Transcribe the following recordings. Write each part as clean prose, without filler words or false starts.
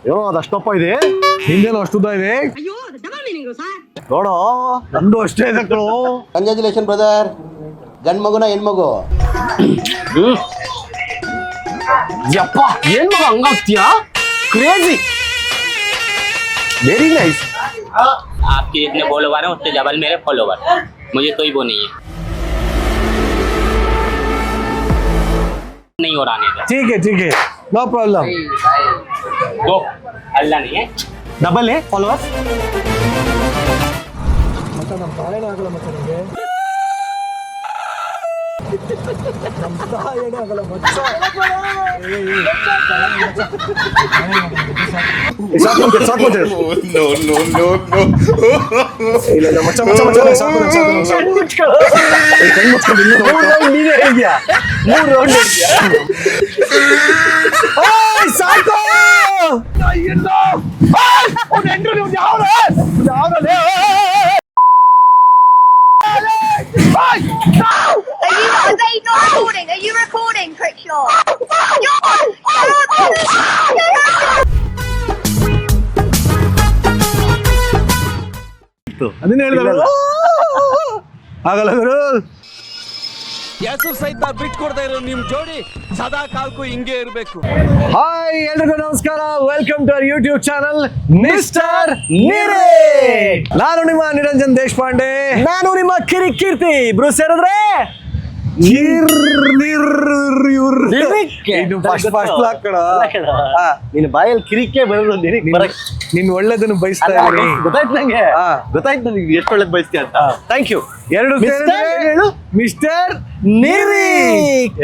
ಏನೋ ಅದಷ್ಟಪ್ಪ ಇದೆ, ಹಿಂದೇನೋ ಅಷ್ಟುದ್ದ ಇದೆ ನೋಡೋ, ನಂದು ಅಷ್ಟೇ ಇದೆ ಕಣೋ. Congratulation brother. ಗಂಡ್ ಮಗುನ ಹೆಣ್ಮಗು? ಯಪ್ಪ ಏನ್ ಮಗ ಹಂಗಾಗ್ತೀಯಾ? Crazy, very nice. आपके जितने फॉलोवर हैं उतने डबल मेरे फॉलोवर, मुझे तो ही वो नहीं है, नहीं हो रहा नहीं ठीक है नो प्रॉब्लम. तो अल्लाह नहीं है, ಡಬಲ್ है followers. Are they not recording? Are you recording, Crickshaw? ಅದನ್ನ ಹೇಳಿದ್ರು ಆಗಲ್ಲ ಗುರು. ಹೆಸರು ಸಹಿತ ಬಿಟ್ಕೊಡ್ತಾ ಇರೋ ನಿಮ್ ಜೋಡಿ ಸದಾ ಕಾಲಕ್ಕೂ ಹಿಂಗೆ ಇರಬೇಕು. ಹಾಯ್ ಎಲ್ರಿಗೂ ನಮಸ್ಕಾರ, welcome to our YouTube channel mister Nire. ನಾನು ನಿಮ್ಮ ನಿರಂಜನ್ ದೇಶಪಾಂಡೆ. ನಾನು ನಿಮ್ಮ ಕಿರಿಕೀರ್ತಿ. ಇಬ್ರು ಸೇರಿದ್ರೆ ನಿನ್ನ ಬಾಯಲ್ಲಿ ಕಿರಿಕೆ ಬರೋದು. ನಿನ್ ಒಳ್ಳೇದನ್ನು ಬಯಸ್ತಾ ಇದ್ದೀನಿ. ಗೊತ್ತಾಯ್ತು ನಂಗೆ, ಗೊತ್ತಾಯ್ತು ನನಗೆ ಎಷ್ಟು ಒಳ್ಳೇದು ಬಯಸ್ತೀಯ ಅಂತ. Thank you. ಎರಡು ಹೇಳು ಮಿಸ್ಟರ್ ನಿರೀಕ್.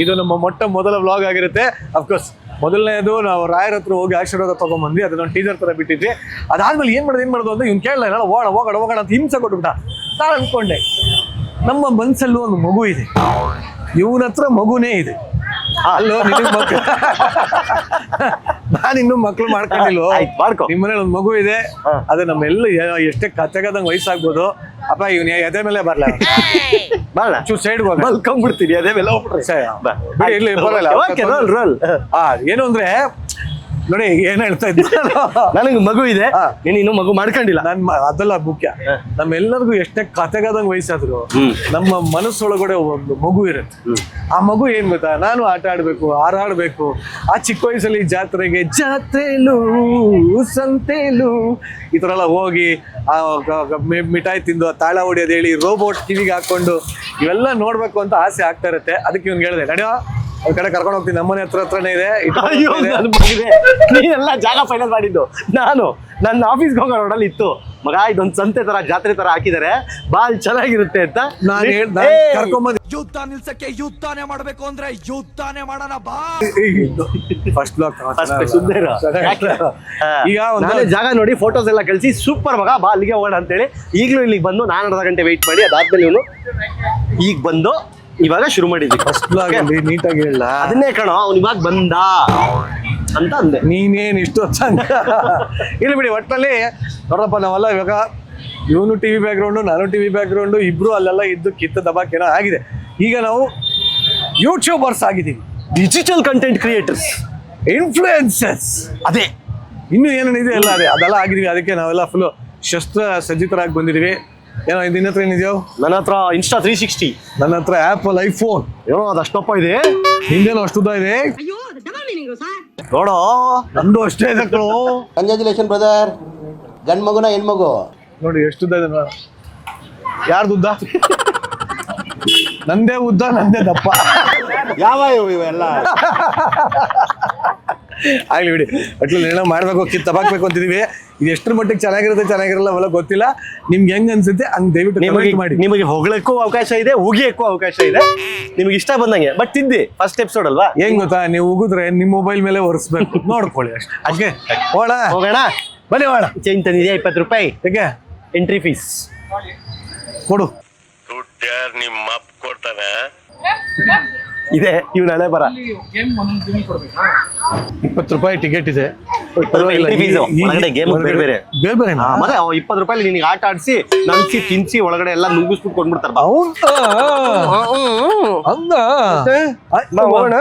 ಇದು ನಮ್ಮ ಮೊದಲ ವ್ಲಾಗ್ ಆಗಿರುತ್ತೆ. ಅಫ್ಕೋರ್ಸ್ ಮೊದಲನೇದು ನಾವು ರಾಯರ ಹತ್ರ ಹೋಗಿ ಆಶೀರ್ವಾದ ತಗೊಂಡ್ಬಂದ್ವಿ. ಅದನ್ನ ಟೀಸರ್ ತರ ಬಿಟ್ಟಿದ್ವಿ. ಅದಾದ್ಮೇಲೆ ಏನ್ ಮಾಡೋದು ಅಂತ ಇವ್ನು ಕೇಳಲ್ಲ, ಹೋಗೋಣ ಅಂತ ಹಿಂಸೆ ಕೊಟ್ಬಿಟ್ಟ. ನಾನು ಅನ್ಕೊಂಡೆ ನಮ್ಮ ಮನ್ಸಲ್ಲೂ ಒಂದು ಮಗು ಇದೆ, ಇವನ ಹತ್ರ ಮಗುನೇ ಇದೆ. ಅಲ್ಲೋ ನಾನಿನ್ನು ಮಕ್ಳು ಮಾಡ್ಕೊಂಡಿಲ್ವೋ? ಮಾಡ್ಕೊ. ನಿಮ್ಮ ಮನೇಲಿ ಒಂದು ಮಗು ಇದೆ, ಅದು ನಮ್ಮೆಲ್ಲ ಎಷ್ಟೇ ಕತೆಗದಂಗ್ ವಯಸ್ಸಾಗ್ಬೋದು. ಅಪ್ಪ ಇವ್ನ ಎದೆ ಮೇಲೆ ಬರ್ಲ ಸೈಡ್ ಮಲ್ಕೊಂಡ್ಬಿಡ್ತೀನಿ ಅದೇ ಮೇಲೆ ಏನು ಅಂದ್ರೆ ನೋಡಿ ಏನ್ ಹೇಳ್ತಾ ಇದ್ದೆ, ನನಗೆ ಮಗು ಇದೆ, ನೀನು ಇನ್ನೂ ಮಗು ಮಾಡ್ಕೊಂಡಿಲ್ಲ. ಅದೆಲ್ಲ ಮುಖ್ಯ. ನಮ್ಮೆಲ್ಲರಿಗೂ ಎಷ್ಟೇ ಕತೆಗಾದಂಗ್ ವಯಸ್ಸಾದ್ರು ನಮ್ಮ ಮನಸ್ಸೊಳಗಡೆ ಒಂದು ಮಗು ಇರುತ್ತೆ. ಆ ಮಗು ಏನ್ ಗೊತ್ತಾ, ನಾನು ಆಟ ಆಡ್ಬೇಕು, ಹಾರಾಡ್ಬೇಕು. ಆ ಚಿಕ್ಕ ವಯಸ್ಸಲ್ಲಿ ಜಾತ್ರೆಲು ಸಂತೆಲು ಈ ತರ ಎಲ್ಲ ಹೋಗಿ ಆ ಮಿಠಾಯಿ ತಿಂದು ಆ ತಾಳ ಹೊಡಿಯೋದು ಹೇಳಿ ರೋಬೋಟ್ ಕಿವಿಗೆ ಹಾಕೊಂಡು ಇವೆಲ್ಲ ನೋಡ್ಬೇಕು ಅಂತ ಆಸೆ ಆಗ್ತಾ ಇರುತ್ತೆ. ಅದಕ್ಕೆ ಇವ್ನು ಹೇಳಿದೆ, ನಡೆಯೋ ಒಂದ್ ಕಡೆ ಕರ್ಕೊಂಡು ಹೋಗ್ತೀನಿ, ನಮ್ಮನೆ ಹತ್ರನೇ ಇದೆ. ನೀನೆಲ್ಲ ಜಾಗ ಫೈನಲ್ ಮಾಡಿದ್ದು. ನಾನು ನನ್ನ ಆಫೀಸ್ಗೆ ಹೋಗೋ ರೋಡಲ್ಲಿ ಇತ್ತು, ಮಗ ಇದೊಂದು ಸಂತೆ ತರ ಜಾತ್ರೆ ತರ ಹಾಕಿದ್ದಾರೆ, ಬಾಲ್ ಚೆನ್ನಾಗಿರುತ್ತೆ ಅಂತ ನಾನು ಕರ್ಕೊಂಬಂದ್ ಯುದ್ಧ ನಿಲ್ಸಕ್ಕೆ ಯುದ್ಧನೇ ಮಾಡ್ಬೇಕು ಅಂದ್ರೆ ಯುದ್ಧನೇ ಮಾಡೋಣ ಬಾ. ಫಸ್ಟ್ ಬ್ಲಾಕ್ ಈಗ ಒಂದೇ ಜಾಗ ನೋಡಿ ಫೋಟೋಸ್ ಎಲ್ಲ ಕಳಿಸಿ, ಸೂಪರ್ ಮಗ ಬಾ ಅಲ್ಲಿಗೆ ಹೋಗೋಣ ಅಂತೇಳಿ ಈಗಲೂ ಇಲ್ಲಿಗೆ ಬಂದು ನಾನು ಅರ್ಧ ಗಂಟೆ ವೆಯ್ಟ್ ಮಾಡಿ ಅದಾದ್ಮೇಲೆ ಇವನು ಈಗ ಬಂದು ಇವಾಗ ಶುರು ಮಾಡಿದ್ವಿ. ಫಸ್ಟ್ ಬ್ಲಾಗ್ ಅಲ್ಲಿ ನೀಟಾಗಿ ಹೇಳ, ಅದನ್ನೇ ಕಣೋ ಅವ್ನು ಇವಾಗ ಬಂದ ಅಂತ ಅಂದೆ. ನೀನೇನ್ ಇಷ್ಟು ಇಲ್ಲಿ ಬಿಡಿ. ಒಟ್ಟಲ್ಲಿ ನೋಡಪ್ಪ, ನಾವೆಲ್ಲ ಇವಾಗ ಇವನು ಟಿವಿ ಬ್ಯಾಕ್ಗ್ರೌಂಡು, ನಾನು ಟಿವಿ ಬ್ಯಾಕ್ಗ್ರೌಂಡು, ಇಬ್ರು ಅಲ್ಲೆಲ್ಲ ಇದ್ದು ಕಿತ್ತ ದಬಾಕೇನೋ ಆಗಿದೆ. ಈಗ ನಾವು ಯೂಟ್ಯೂಬರ್ಸ್ ಆಗಿದ್ದೀವಿ, ಡಿಜಿಟಲ್ ಕಂಟೆಂಟ್ ಕ್ರಿಯೇಟರ್ಸ್, ಇನ್ಫ್ಲೂಯೆನ್ಸರ್ಸ್. ಅದೇ ಇನ್ನು ಏನೇನಿದೆ ಎಲ್ಲ ಅದೆಲ್ಲ ಆಗಿದೀವಿ. ಅದಕ್ಕೆ ನಾವೆಲ್ಲ ಫುಲ್ ಶಸ್ತ್ರ ಸಜ್ಜಿತರಾಗಿ ಬಂದಿದೀವಿ. ಏನೋ ನಿನ್ನ ಹತ್ರ ಏನಿದೆಯೋ? ನನ್ನ ಹತ್ರ ಇನ್ಸ್ಟಾ 360, ನನ್ನ ಹತ್ರ ಆಪಲ್ ಐಫೋನ್. ಏನೋ ಅದಷ್ಟಪ್ಪ ಇದೆ, ಹಿಂದೇನೋ ಅಷ್ಟುದ್ದ ಇದೆ ನೋಡೋ, ನಂದು ಅಷ್ಟೇ ಇದೆ ಕಣೋ. Congratulation brother. ಗಂಡ್ ಮಗುನ ಹೆಣ್ಮಗು? ನೋಡಿ ಎಷ್ಟುದ್ದ ಇದೆ. ಯಾರ್ದು ಉದ್ದ? ನಂದೇ ಉದ್ದ, ನಂದೇ ದಪ್ಪ. ಯಾವ ಇವೆಲ್ಲ ಆಗ್ಲಿ ಬಿಡಿ. ಒಟ್ಲಲ್ಲಿ ಏನೋ ಮಾಡ್ಬೇಕು, ತಬಾಕ್ಬೇಕು ಅಂತಿದೀವಿ. ಇದು ಎಷ್ಟರ ಮಟ್ಟಿಗೆ ಚೆನ್ನಾಗಿರಲ್ಲ ಅವೆಲ್ಲ ಗೊತ್ತಿಲ್ಲ. ನಿಮ್ಗೆ ಹೆಂಗ್ ಅನ್ಸುತ್ತೆ ಹಂಗ್ ದಯವಿಟ್ಟು ಕಮೆಂಟ್ ಮಾಡಿ. ನಿಮಗೆ ಹೊಗಳಕ್ಕೂ ಅವಕಾಶ ಇದೆ, ಉಗಿಯಕ್ಕೂ ಅವಕಾಶ ಇದೆ, ನಿಮ್ಗೆ ಇಷ್ಟ ಬಂದಂಗೆ. ಬಟ್ ತಿದ್ದಿ ಫಸ್ಟ್ ಎಪಿಸೋಡ್ ಅಲ್ವಾ, ಹೆಂಗ್ ಗೊತ್ತಾ, ನೀವು ಉಗಿದ್ರೆ ನಿಮ್ ಮೊಬೈಲ್ ಮೇಲೆ ಒರೆಸ್ಬೇಕು, ನೋಡ್ಕೊಳ್ಳಿ ಅಷ್ಟೇ. ಅಷ್ಟೇ ಹೋಗೋಣ ಬನ್ನಿ ಹೋಗೋಣ. ಚೇಂಜ್ ತಂದಿದ್ಯಾ 20 ರೂಪಾಯಿ? ಹೇಗೆ ಎಂಟ್ರಿ ಫೀಸ್ ಕೊಡು. ನಿಮ್ಮ ಅಪ್ಪ ಕೊಡ್ತಾನೆ ಇದೆ ಇವ್ ನಾಳೆ ಬರ 20 ರೂಪಾಯಿ ಟಿಕೆಟ್ ಇದೆ. ಗೇಮ್ ಬೇರೆ ಬೇರೆ ಬೇರೆ ಮತ್ತೆ 20 ರೂಪಾಯಿ ನಿನಗೆ ಆಟ ಆಡಿಸಿ ನನ್ಸಿ ತಿನ್ಸಿ ಒಳಗಡೆ ಎಲ್ಲ ನುಗ್ಗಿಸ್ಬಿಟ್ಟು ಕೊಟ್ಬಿಡ್ತಾರ. ಹಂಗ ಹೋಗೋಣ,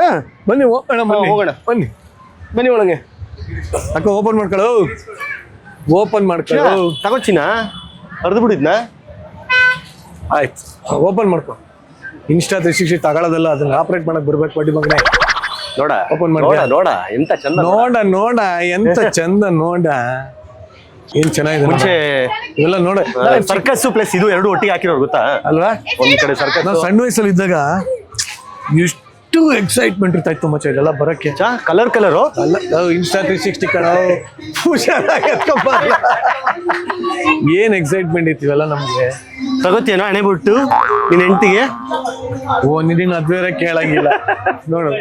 ಬನ್ನಿ ಹೋಗೋಣ, ಬನ್ನಿ ಬನ್ನಿ ಬನ್ನಿ ಒಳಗೆ. ಅಕ್ಕ ಓಪನ್ ಮಾಡ್ಕೊಳ್ಳು, ಓಪನ್ ಮಾಡ್ಕೊಳ್ಳು. ತಗೋಚಿನ ಅರ್ದು ಬಿಡಿದ್ನಾ? ಆಯ್ತು, ಓಪನ್ ಮಾಡ್ಕೊ. ಇನ್ಸ್ಟಾ 360 ತಗೊಳ್ಳೋದಲ್ಲ, ಅದನ್ನ ಆಪರೇಟ್ ಮಾಡಕ್ ಬರ್ಬೇಕು ಬಡ್ಡಿ ಮಗನೇ. ನೋಡ ಓಪನ್ ಮಾಡಿ ನೋಡ ಎಂತ ಚಂದ. ನೋಡ ಎಂತ ಚಂದ ನೋಡ, ಏನ್ ಚೆನ್ನಾಗಿದೆ ಮುಂಚೆ ಇವೆಲ್ಲ ನೋಡ. ಸರ್ಕಸ್ ಪ್ಲಸ್ ಇದು ಎರಡು ಒಟ್ಟಿಗೆ ಹಾಕಿರೋರು ಗೊತ್ತಾ ಅಲ್ವಾ? ಒಂದ್ ಕಡೆ ಸರ್ಕಸ್. ನಾವು ಸಣ್ಣ ವಯಸ್ಸಲ್ಲಿ ಇದ್ದಾಗ ಎಷ್ಟು ಎಕ್ಸೈಟ್ಮೆಂಟ್ ಇರ್ತಾ ಇತ್ತು ಮಚ್ಚ ಇದೆಲ್ಲ ಬರಕ್ಕೆ. ಕಲರ್ ಅಲ್ಲ, ಇನ್ಸ್ಟಾ 360 ಕಣ ಏನ್ ಎಕ್ಸೈಟ್ಮೆಂಟ್ ಇರ್ತೀವಲ್ಲ ನಮ್ಗೆ. ತಗೋತಿಯೇನೋ ಹಣೆ ಬಿಟ್ಟು ನಿನ್ ಹೆಂಡತಿಗೆ? ಓ, ನಿನ್ನ ಅದ್ವೇರೆ ಕೇಳಂಗಿಲ್ಲ ನೋಡು.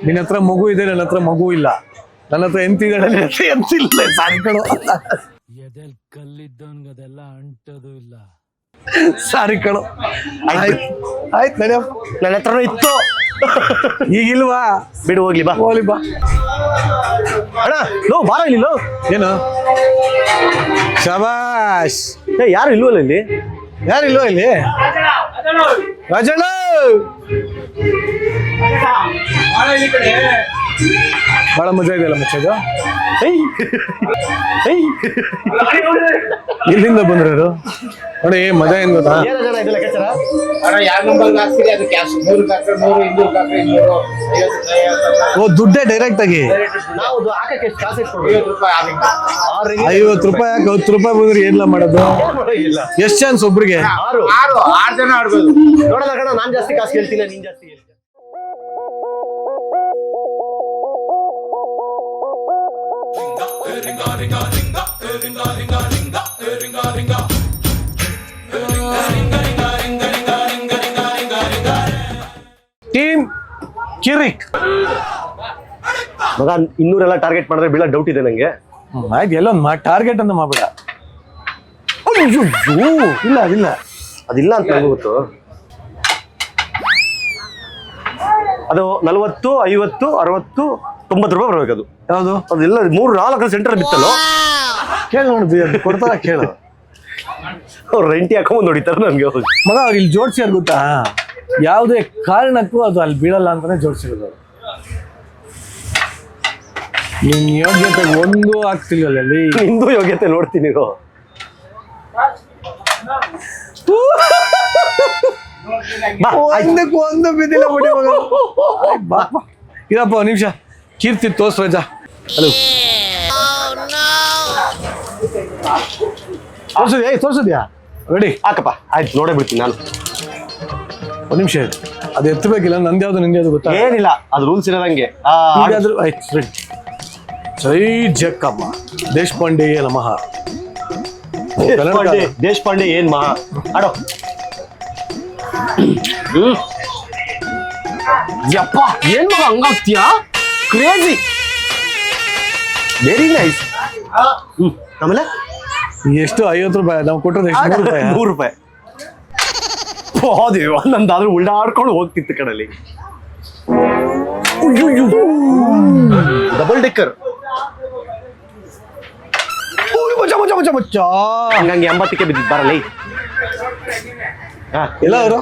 ನಿನ್ನ ಹತ್ರ ಮಗು ಇದೆ, ನನ್ನ ಹತ್ರ ಮಗು ಇಲ್ಲ. ನನ್ನ ಹತ್ರ ಎಂತಿದ್ದಾಳೆ, ನಿನ್ನ ಹತ್ರ ಎಂತಿಲ್ಲ. ಸಾರಿ ಕಣೋ, ಎದೆಲ್ ಕಲ್ಲಿದ್ದವನ್ಗದೆಲ್ಲ ಅಂಟೋದು ಇಲ್ಲ. ಸಾರಿ ಕಣೋ. ಆಯ್ತು ನಡೆಯಪ್ಪ, ನನ್ನ ಹತ್ರನೂ ಇತ್ತು, ಈಗಿಲ್ವಾ? ಬಿಡು ಹೋಗ್ಲಿ ಬಾ. ಹೋಗ್ಲಿ ಬಾ ಅಣ್ಣ. ಲೋ ಬಾರ ಇಲ್ಲಿ. ಲೋ ಏನು ಶಬಾಷ್. ಯಾರು ಇಲ್ವಲ್ಲ ಇಲ್ಲಿ? ಯಾರಿಲ್ವ ಇಲ್ಲಿ? ರಾಜಣ್ಣ ಬಹಳ ಮಜಾ ಇದೆಯಲ್ಲ ಮಚ್ಚದು. ಇಲ್ಲಿಂದ ಬಂದ್ರು ನೋಡಿ, ಮಜಾ ಏನ್ ಗೊತ್ತಾ? ಓ, ದುಡ್ಡೇ ಡೈರೆಕ್ಟ್ ಆಗಿ 50 ರೂಪಾಯಿ. ಯಾಕೆ 10 ರೂಪಾಯಿ ಬಂದ್ರೆ ಏನಿಲ್ಲ ಮಾಡೋದು? ಎಷ್ಟು ಚಾನ್ಸ್ ಒಬ್ರಿಗೆ? 6 ಜನ ಆಡ್ಬೋದು. ನೋಡಲ್ಲ ಕಣ, ನಾನ್ ಜಾಸ್ತಿ ಕಾಸು ಕೇಳ್ತೀನಿ, ನೀನ್ ಜಾಸ್ತಿ ಹೇಳ್ತೀನಿ. ಟೀಮ್ ಕಿರಿಕ್ ಮಗ 200 ಟಾರ್ಗೆಟ್ ಮಾಡಿದ್ರೆ ಬೀಳ ಡೌಟ್ ಇದೆ ನಂಗೆ. ಆಯ್ತು, ಎಲ್ಲೊಂದು ಟಾರ್ಗೆಟ್ ಅಂತ ಮಾಡ್ಬೇಡ. ಇಲ್ಲ ಅದಿಲ್ಲ, ಅದಿಲ್ಲ ಅಂತ ನಂಗೆ ಗೊತ್ತು. ಅದು 40, 50, 60, 90 ರೂಪಾಯಿ ಬರ್ಬೇಕು. ಅದು ಯಾವುದು? ಅದೆಲ್ಲ 3-4 ಸೆಂಟರ್ ಬಿತ್ತಲ್ಲೋ. ಕೇಳಿ ನೋಡಿ, ಕೊಡ್ತಾರ ಕೇಳು. ಅವ್ರು ರೆಂಟಿ ಹಾಕೊಂಡ್ ಹೊಡಿತಾರೆ ನನ್ಗೆ. ಮಗ ಅವ್ರು ಇಲ್ಲಿ ಜೋಡಿಸ್ಯಾರ ಗೊತ್ತಾ? ಯಾವುದೇ ಕಾರಣಕ್ಕೂ ಅದು ಅಲ್ಲಿ ಬೀಳಲ್ಲ ಅಂತಾನೆ ಜೋಡಿಸಿರೋದು ಅವರು. ನಿನ್ ಯೋಗ್ಯತೆ ಒಂದು ಆಗ್ತಿಲ್ಲ ಅಲ್ಲಿ. ನಿಂದು ಯೋಗ್ಯತೆ ನೋಡ್ತೀನಿ. ಒಂದಕ್ಕೂ ಒಂದು ಬಿದ್ದಿಲ್ಲ ಬಿಡಿ ಮಗ. ಇರಪ್ಪ ಒಂದ್ ನಿಮಿಷ, ಕೀರ್ತಿ ತೋರ್ಸ್ ರಜಾ. ಹಲೋ, ತೋರ್ಸದ್ಯಾ? ರೆಡಿ ಹಾಕಪ್ಪ. ಆಯ್ತು, ನೋಡೇ ಬಿಡ್ತೀನಿ ನಾನು. ಒಂದ್ ನಿಮಿಷ, ಅದು ಎತ್ತಬೇಕಿಲ್ಲ. ನಂದ್ಯಾವ್ದು ನಿಂದ್ಯಾವ್ದು ಗೊತ್ತಾ? ಏನಿಲ್ಲ, ಅದು ರೂಲ್ಸ್ ಇರೋದಂಗೆ. ಈಗಾದ್ರೂ ಆಯ್ತು, ರೆಡಿ. ಜೈ ಜಕ್ಕಮ್ಮ ದೇಶಪಾಂಡೆ ನಮಃ. ದೇಶಪಾಂಡೆ ಏನ್ ಮಹಾ ಆಡೋ. ಯಪ್ಪ, ಏನ್ ಮಗ ಹಂಗಾಗ್ತೀಯಾ? Crazy, very nice. ಆಮೇಲೆ ಎಷ್ಟು? 50 ರೂಪಾಯಿ ನಾವು ಕೊಟ್ಟದ್ದು ಎಷ್ಟು? 100 ರೂಪಾಯಿ. ದೇವ, ನಂದಾದ್ರೂ ಉಳ್ಳಾಡ್ಕೊಂಡು ಹೋಗ್ತಿತ್ತು ಕಡಲಿ. ಡಬಲ್ ಡೆಕ್ಕರ್ ಹಂಗಂಗೆ 80ಕ್ಕೆ ಬಿದ್ದಿದ್ದು ಬರಲಿ. ಎಲ್ಲ ಅವರು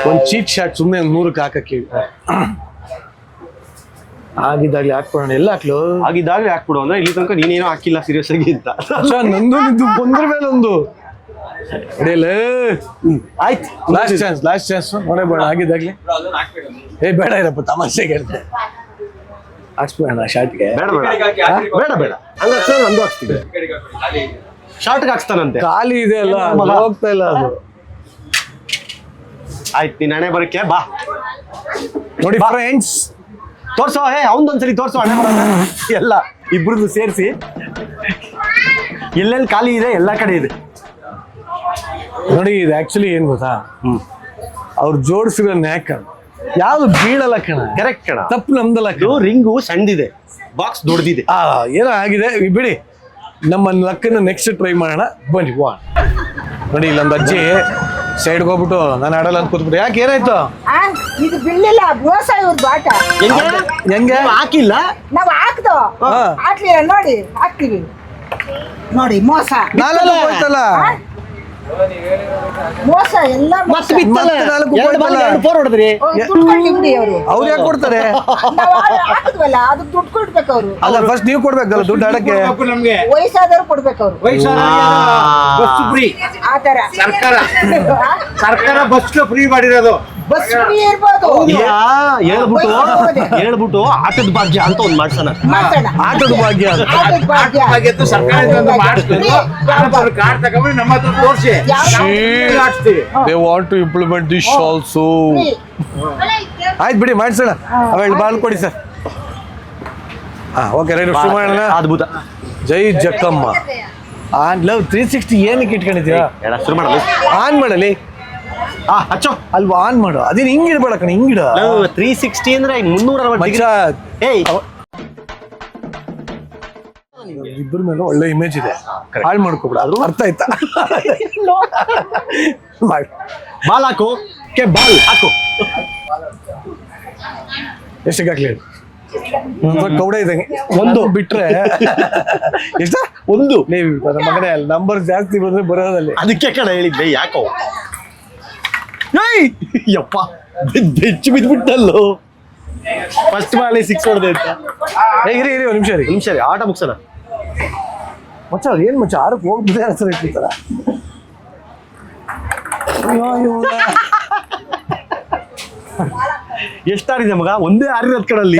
ಒಂದ್ ಚೀಟ್ ಶಾಟ್ ಸುಮ್ಮನೆ 100ಕ್ಕೆ ಹಾಕಕ್ಕೆ ಆಗಿದ್ದಾಗ್ಲಿ ಹಾಕ್ಬಿಡೋಣ. ಎಲ್ಲ ಹಾಕ್ಲು ಆಗಿದ್ದಾಗ್ಲಿ ಹಾಕ್ಬಿಡು ಅಂದ್ರೆ ಇಲ್ಲಿ ತನಕ ನೀನೇನೋ ಹಾಕಿಲ್ಲ ಸೀರಿಯಸ್ ಆಗಿ ಅಂತ. ನಂದು ನಿಂದು ಬಂದ್ರ ಮೇಲೆ ಒಂದು ಆಯ್ತು. ಲಾಸ್ಟ್ ಚಾನ್ಸ್ ನೋಡೇ ಬೇಡ. ಆಗಿದ್ದಾಗ್ಲಿ ಬೇಡ ಇರಪ್ಪ, ತಮಾಷೆಗೆ ಹೇಳ್ತೆ. ಹಾಕ್ಸ್ಬಿಡೋಣ ಶಾರ್ಟ್ಗೆ. ಬೇಡ ಬೇಡ ಹಂಗ ನಂದು ಹಾಕ್ಸ್ತೀವಿ. ಶಾರ್ಟ್ಗೆ ಹಾಕ್ಸ್ತಾನಂತೆ. ಖಾಲಿ ಇದೆ ಅಲ್ಲ, ಹೋಗ್ತಾ ಇಲ್ಲ ಅದು. ಆಯ್ತು, ನೀನ್ ಹಣೆ ಬರಕ್ಕೆ ಬಾ. ನೋಡಿ ಫ್ರೆಂಡ್ಸ್, ತೋರ್ಸೋ. ಅವನದೊಂದ್ಸರಿ ತೋರ್ಸೋ ಹಣೆ ಬರ. ಎಲ್ಲ ಇಬ್ರದ್ದು ಸೇರಿಸಿ ಎಲ್ಲೆಲ್ಲಿ ಖಾಲಿ ಇದೆ ಎಲ್ಲ ಕಡೆ ಇದೆ. ನೋಡಿ, ಇದು ಆಕ್ಚುಲಿ ಏನ್ ಗೊತ್ತಾ? ಅವ್ರು ಜೋಡಿಸಿರೋ ನ್ಯಾಕ್ ಯಾವ್ದು ಬೀಳಲ್ಲ ಕಣ. ಕರೆಕ್ಟ್ ಕಣ, ತಪ್ಪು ನಮ್ದಲ್ಲ. ರಿಂಗು ಸಣ್ಣದಿದೆ, ಬಾಕ್ಸ್ ದೊಡ್ಡದಿದೆ. ಏನೋ ಆಗಿದೆ ಬಿಡಿ. ನಮ್ಮ ಲಕ್ಕನ್ನ ನೆಕ್ಸ್ಟ್ ಟ್ರೈ ಮಾಡೋಣ ಬನ್ನಿ. ನೋಡಿ, ಇಲ್ಲೊಂದು ಅಜ್ಜಿ ಸೈಡ್ಗೆ ಹೋಗ್ಬಿಟ್ಟು ನಾನು ಆಡಲ್ಲ ಅಂತ ಕೂತ್ಬಿಟ್ಟು. ಯಾಕೆ, ಏನಾಯ್ತು? ಇದು ಬೀಳಿಲ್ಲ, ಮೋಸ ಇವ್ರದ್ದು ಆಟ. ಹೆಂಗೆ ಹಾಕಿಲ್ಲ? ನಾವ್ ಹಾಕ್ದು ಹಾಕ್ಲಿಲ್ಲ ನೋಡಿ, ಹಾಕ್ತೀವಿ ನೋಡಿ. ಮೋಸ ನಾಲೆಲ್ಲ ಹೋಯ್ತಲ್ಲ. ಮೋಸ ಎಲ್ಲ ಮೋಸ. ಮತ್ತೆ ಬಿತ್ತಲ್ಲ ಮತ್ತೆ ನಾಲ್ಕು ಎರಡು ಬಾಲ್ ಕೊಡ್ತಲ್ಲ. 2 4 ಹೊಡೆದ್ರಿ ದುಡ್ಡು ಕೊಡ್ಲಿ ಬಿಡಿ ಅವರು. ಅವ್ರು ಯಾಕೆ ಕೊಡ್ತಾರೆ? ನಾವು ಹಾಕಿದ್ವಲ್ಲ ಅದಕ್ಕೆ ದುಡ್ಡು ಕೊಡ್ಬೇಕು ಅವರು. ಅಲ್ಲ ಫಸ್ಟ್ ನೀವು ಕೊಡ್ಬೇಕಲ್ಲ ದುಡ್ಡು ಆಡಕ್ಕೆ. ನಮ್ಗೆ ವಯಸ್ಸಾದವ್ರು ಕೊಡ್ಬೇಕು ಅವರು. ಬಸ್ ಫ್ರೀ ಆ ತರ ಸರ್ಕಾರ ಬಸ್ ಫ್ರೀ ಮಾಡಿರೋದು. ಬಸ್ ಫ್ರೀ ಇರ್ಬೋದು. ಹೇಳ್ಬಿಟ್ಟು ಆಟದ ಭಾಗ್ಯ ಅಂತ ಒಂದ್ ಮಾಡ್ಸೋಣ. ಮಾಡ್ಸೋಣ. ಆಟದ ಭಾಗ್ಯ ಅಂತ. ಆಟದ ಭಾಗ್ಯ. ಹಾಗೆತ್ತು ಸರ್ಕಾರದಿಂದ ಒಂದು ಮಾಡಿಸ್ಕೊಂಡು ಕಾರ್ಡ್ ತಗೊಂಡು ನಮ್ಮ ಹತ್ರ ತೋರಿಸಿ ಆಡಿಸ್ತೀವಿ. They want to implement this also. Free. ಆಯ್ತು ಬಿಡಿ ಮಾಡಿಸೋಣ. ಅವೆಲ್ಲ ಬಾಲ್ ಕೊಡಿ ಸರ್. ಓಕೆ ರೈಟ್ ಶುರು ಮಾಡೋಣ. ಅದ್ಭುತ. ಜೈ ಜಕ್ಕಮ್ಮ. ಆನ್ ಲವ್ 360 ಏನಕ್ಕೆ ಇಟ್ಕೊಂಡಿದ್ದೀರಾ? ಶುರು ಮಾಡಲಿ. ಆನ್ ಮಾಡಲಿ. ಹಚ್ಚೋ ಅಲ್ವಾ ಆನ್ ಮಾಡು. ಅದೇನು ಹಿಂಗ್ ಇಡ್ಬೇಡ ಕಣ, ಹಿಂಗ್ ಇಡ. 360 ಅಂದ್ರೆ 360 ಮಚ್ಚ ಏಯ್ ಇಬ್ಬರ ಮೇಲೆ ಒಳ್ಳೆ ಇಮೇಜ್ ಇದೆ. ಹಾಳು ಮಾಡ್ಕೊಬಿಡ. ಅದು ಅರ್ಥ ಆಯ್ತಾ? ಮಾಡಿ ಬಾಲ್ ಹಾಕು. ಬಾಲ್ ಹಾಕು. ಎಷ್ಟಕ್ಕೆ ಹಾಕ್ಲಿ ಹೇಳಿ? ಕೌಡ ಇದ್ದಂಗೆ ಒಂದು ಬಿಟ್ರೆ ಎಷ್ಟ ಒಂದು ಮಗನೇ ನಂಬರ್ ಜಾಸ್ತಿ ಬಂದ್ರೆ ಬರೋದಲ್ಲಿ. ಅದಕ್ಕೆ ಕಡೆ ಹೇಳಿದ್ದೆ ಯಾಕೋ ಯಪ್ಪ ಬೆಚ್ಚು ಬಿದ್ಬಿಟ್ಟಲ್ಲೋ. ಫಸ್ಟ್ ಬಾಲಿ 6 ಹೊಡೆದೆ ಅಂತ. ಇರಿ ಇರಿ ಒಂದು ನಿಮಿಷ ರೀ ಆಟ ಮುಗ್ಸೋಣ. ಮಚ್ಚ ಅವ್ರು ಏನ್ ಮಚ್ಚ 6ಕ್ಕೆ ಹೋಗ್ಬಿಟ್ಟೆ ಸರ್ ಇಟ್ಟಿರ್ತಾರ. ಎಷ್ಟಾರಿದೆ ಮಗ? ಒಂದೇ ಆರಿರೋದ್ ಕಡಲ್ಲಿ.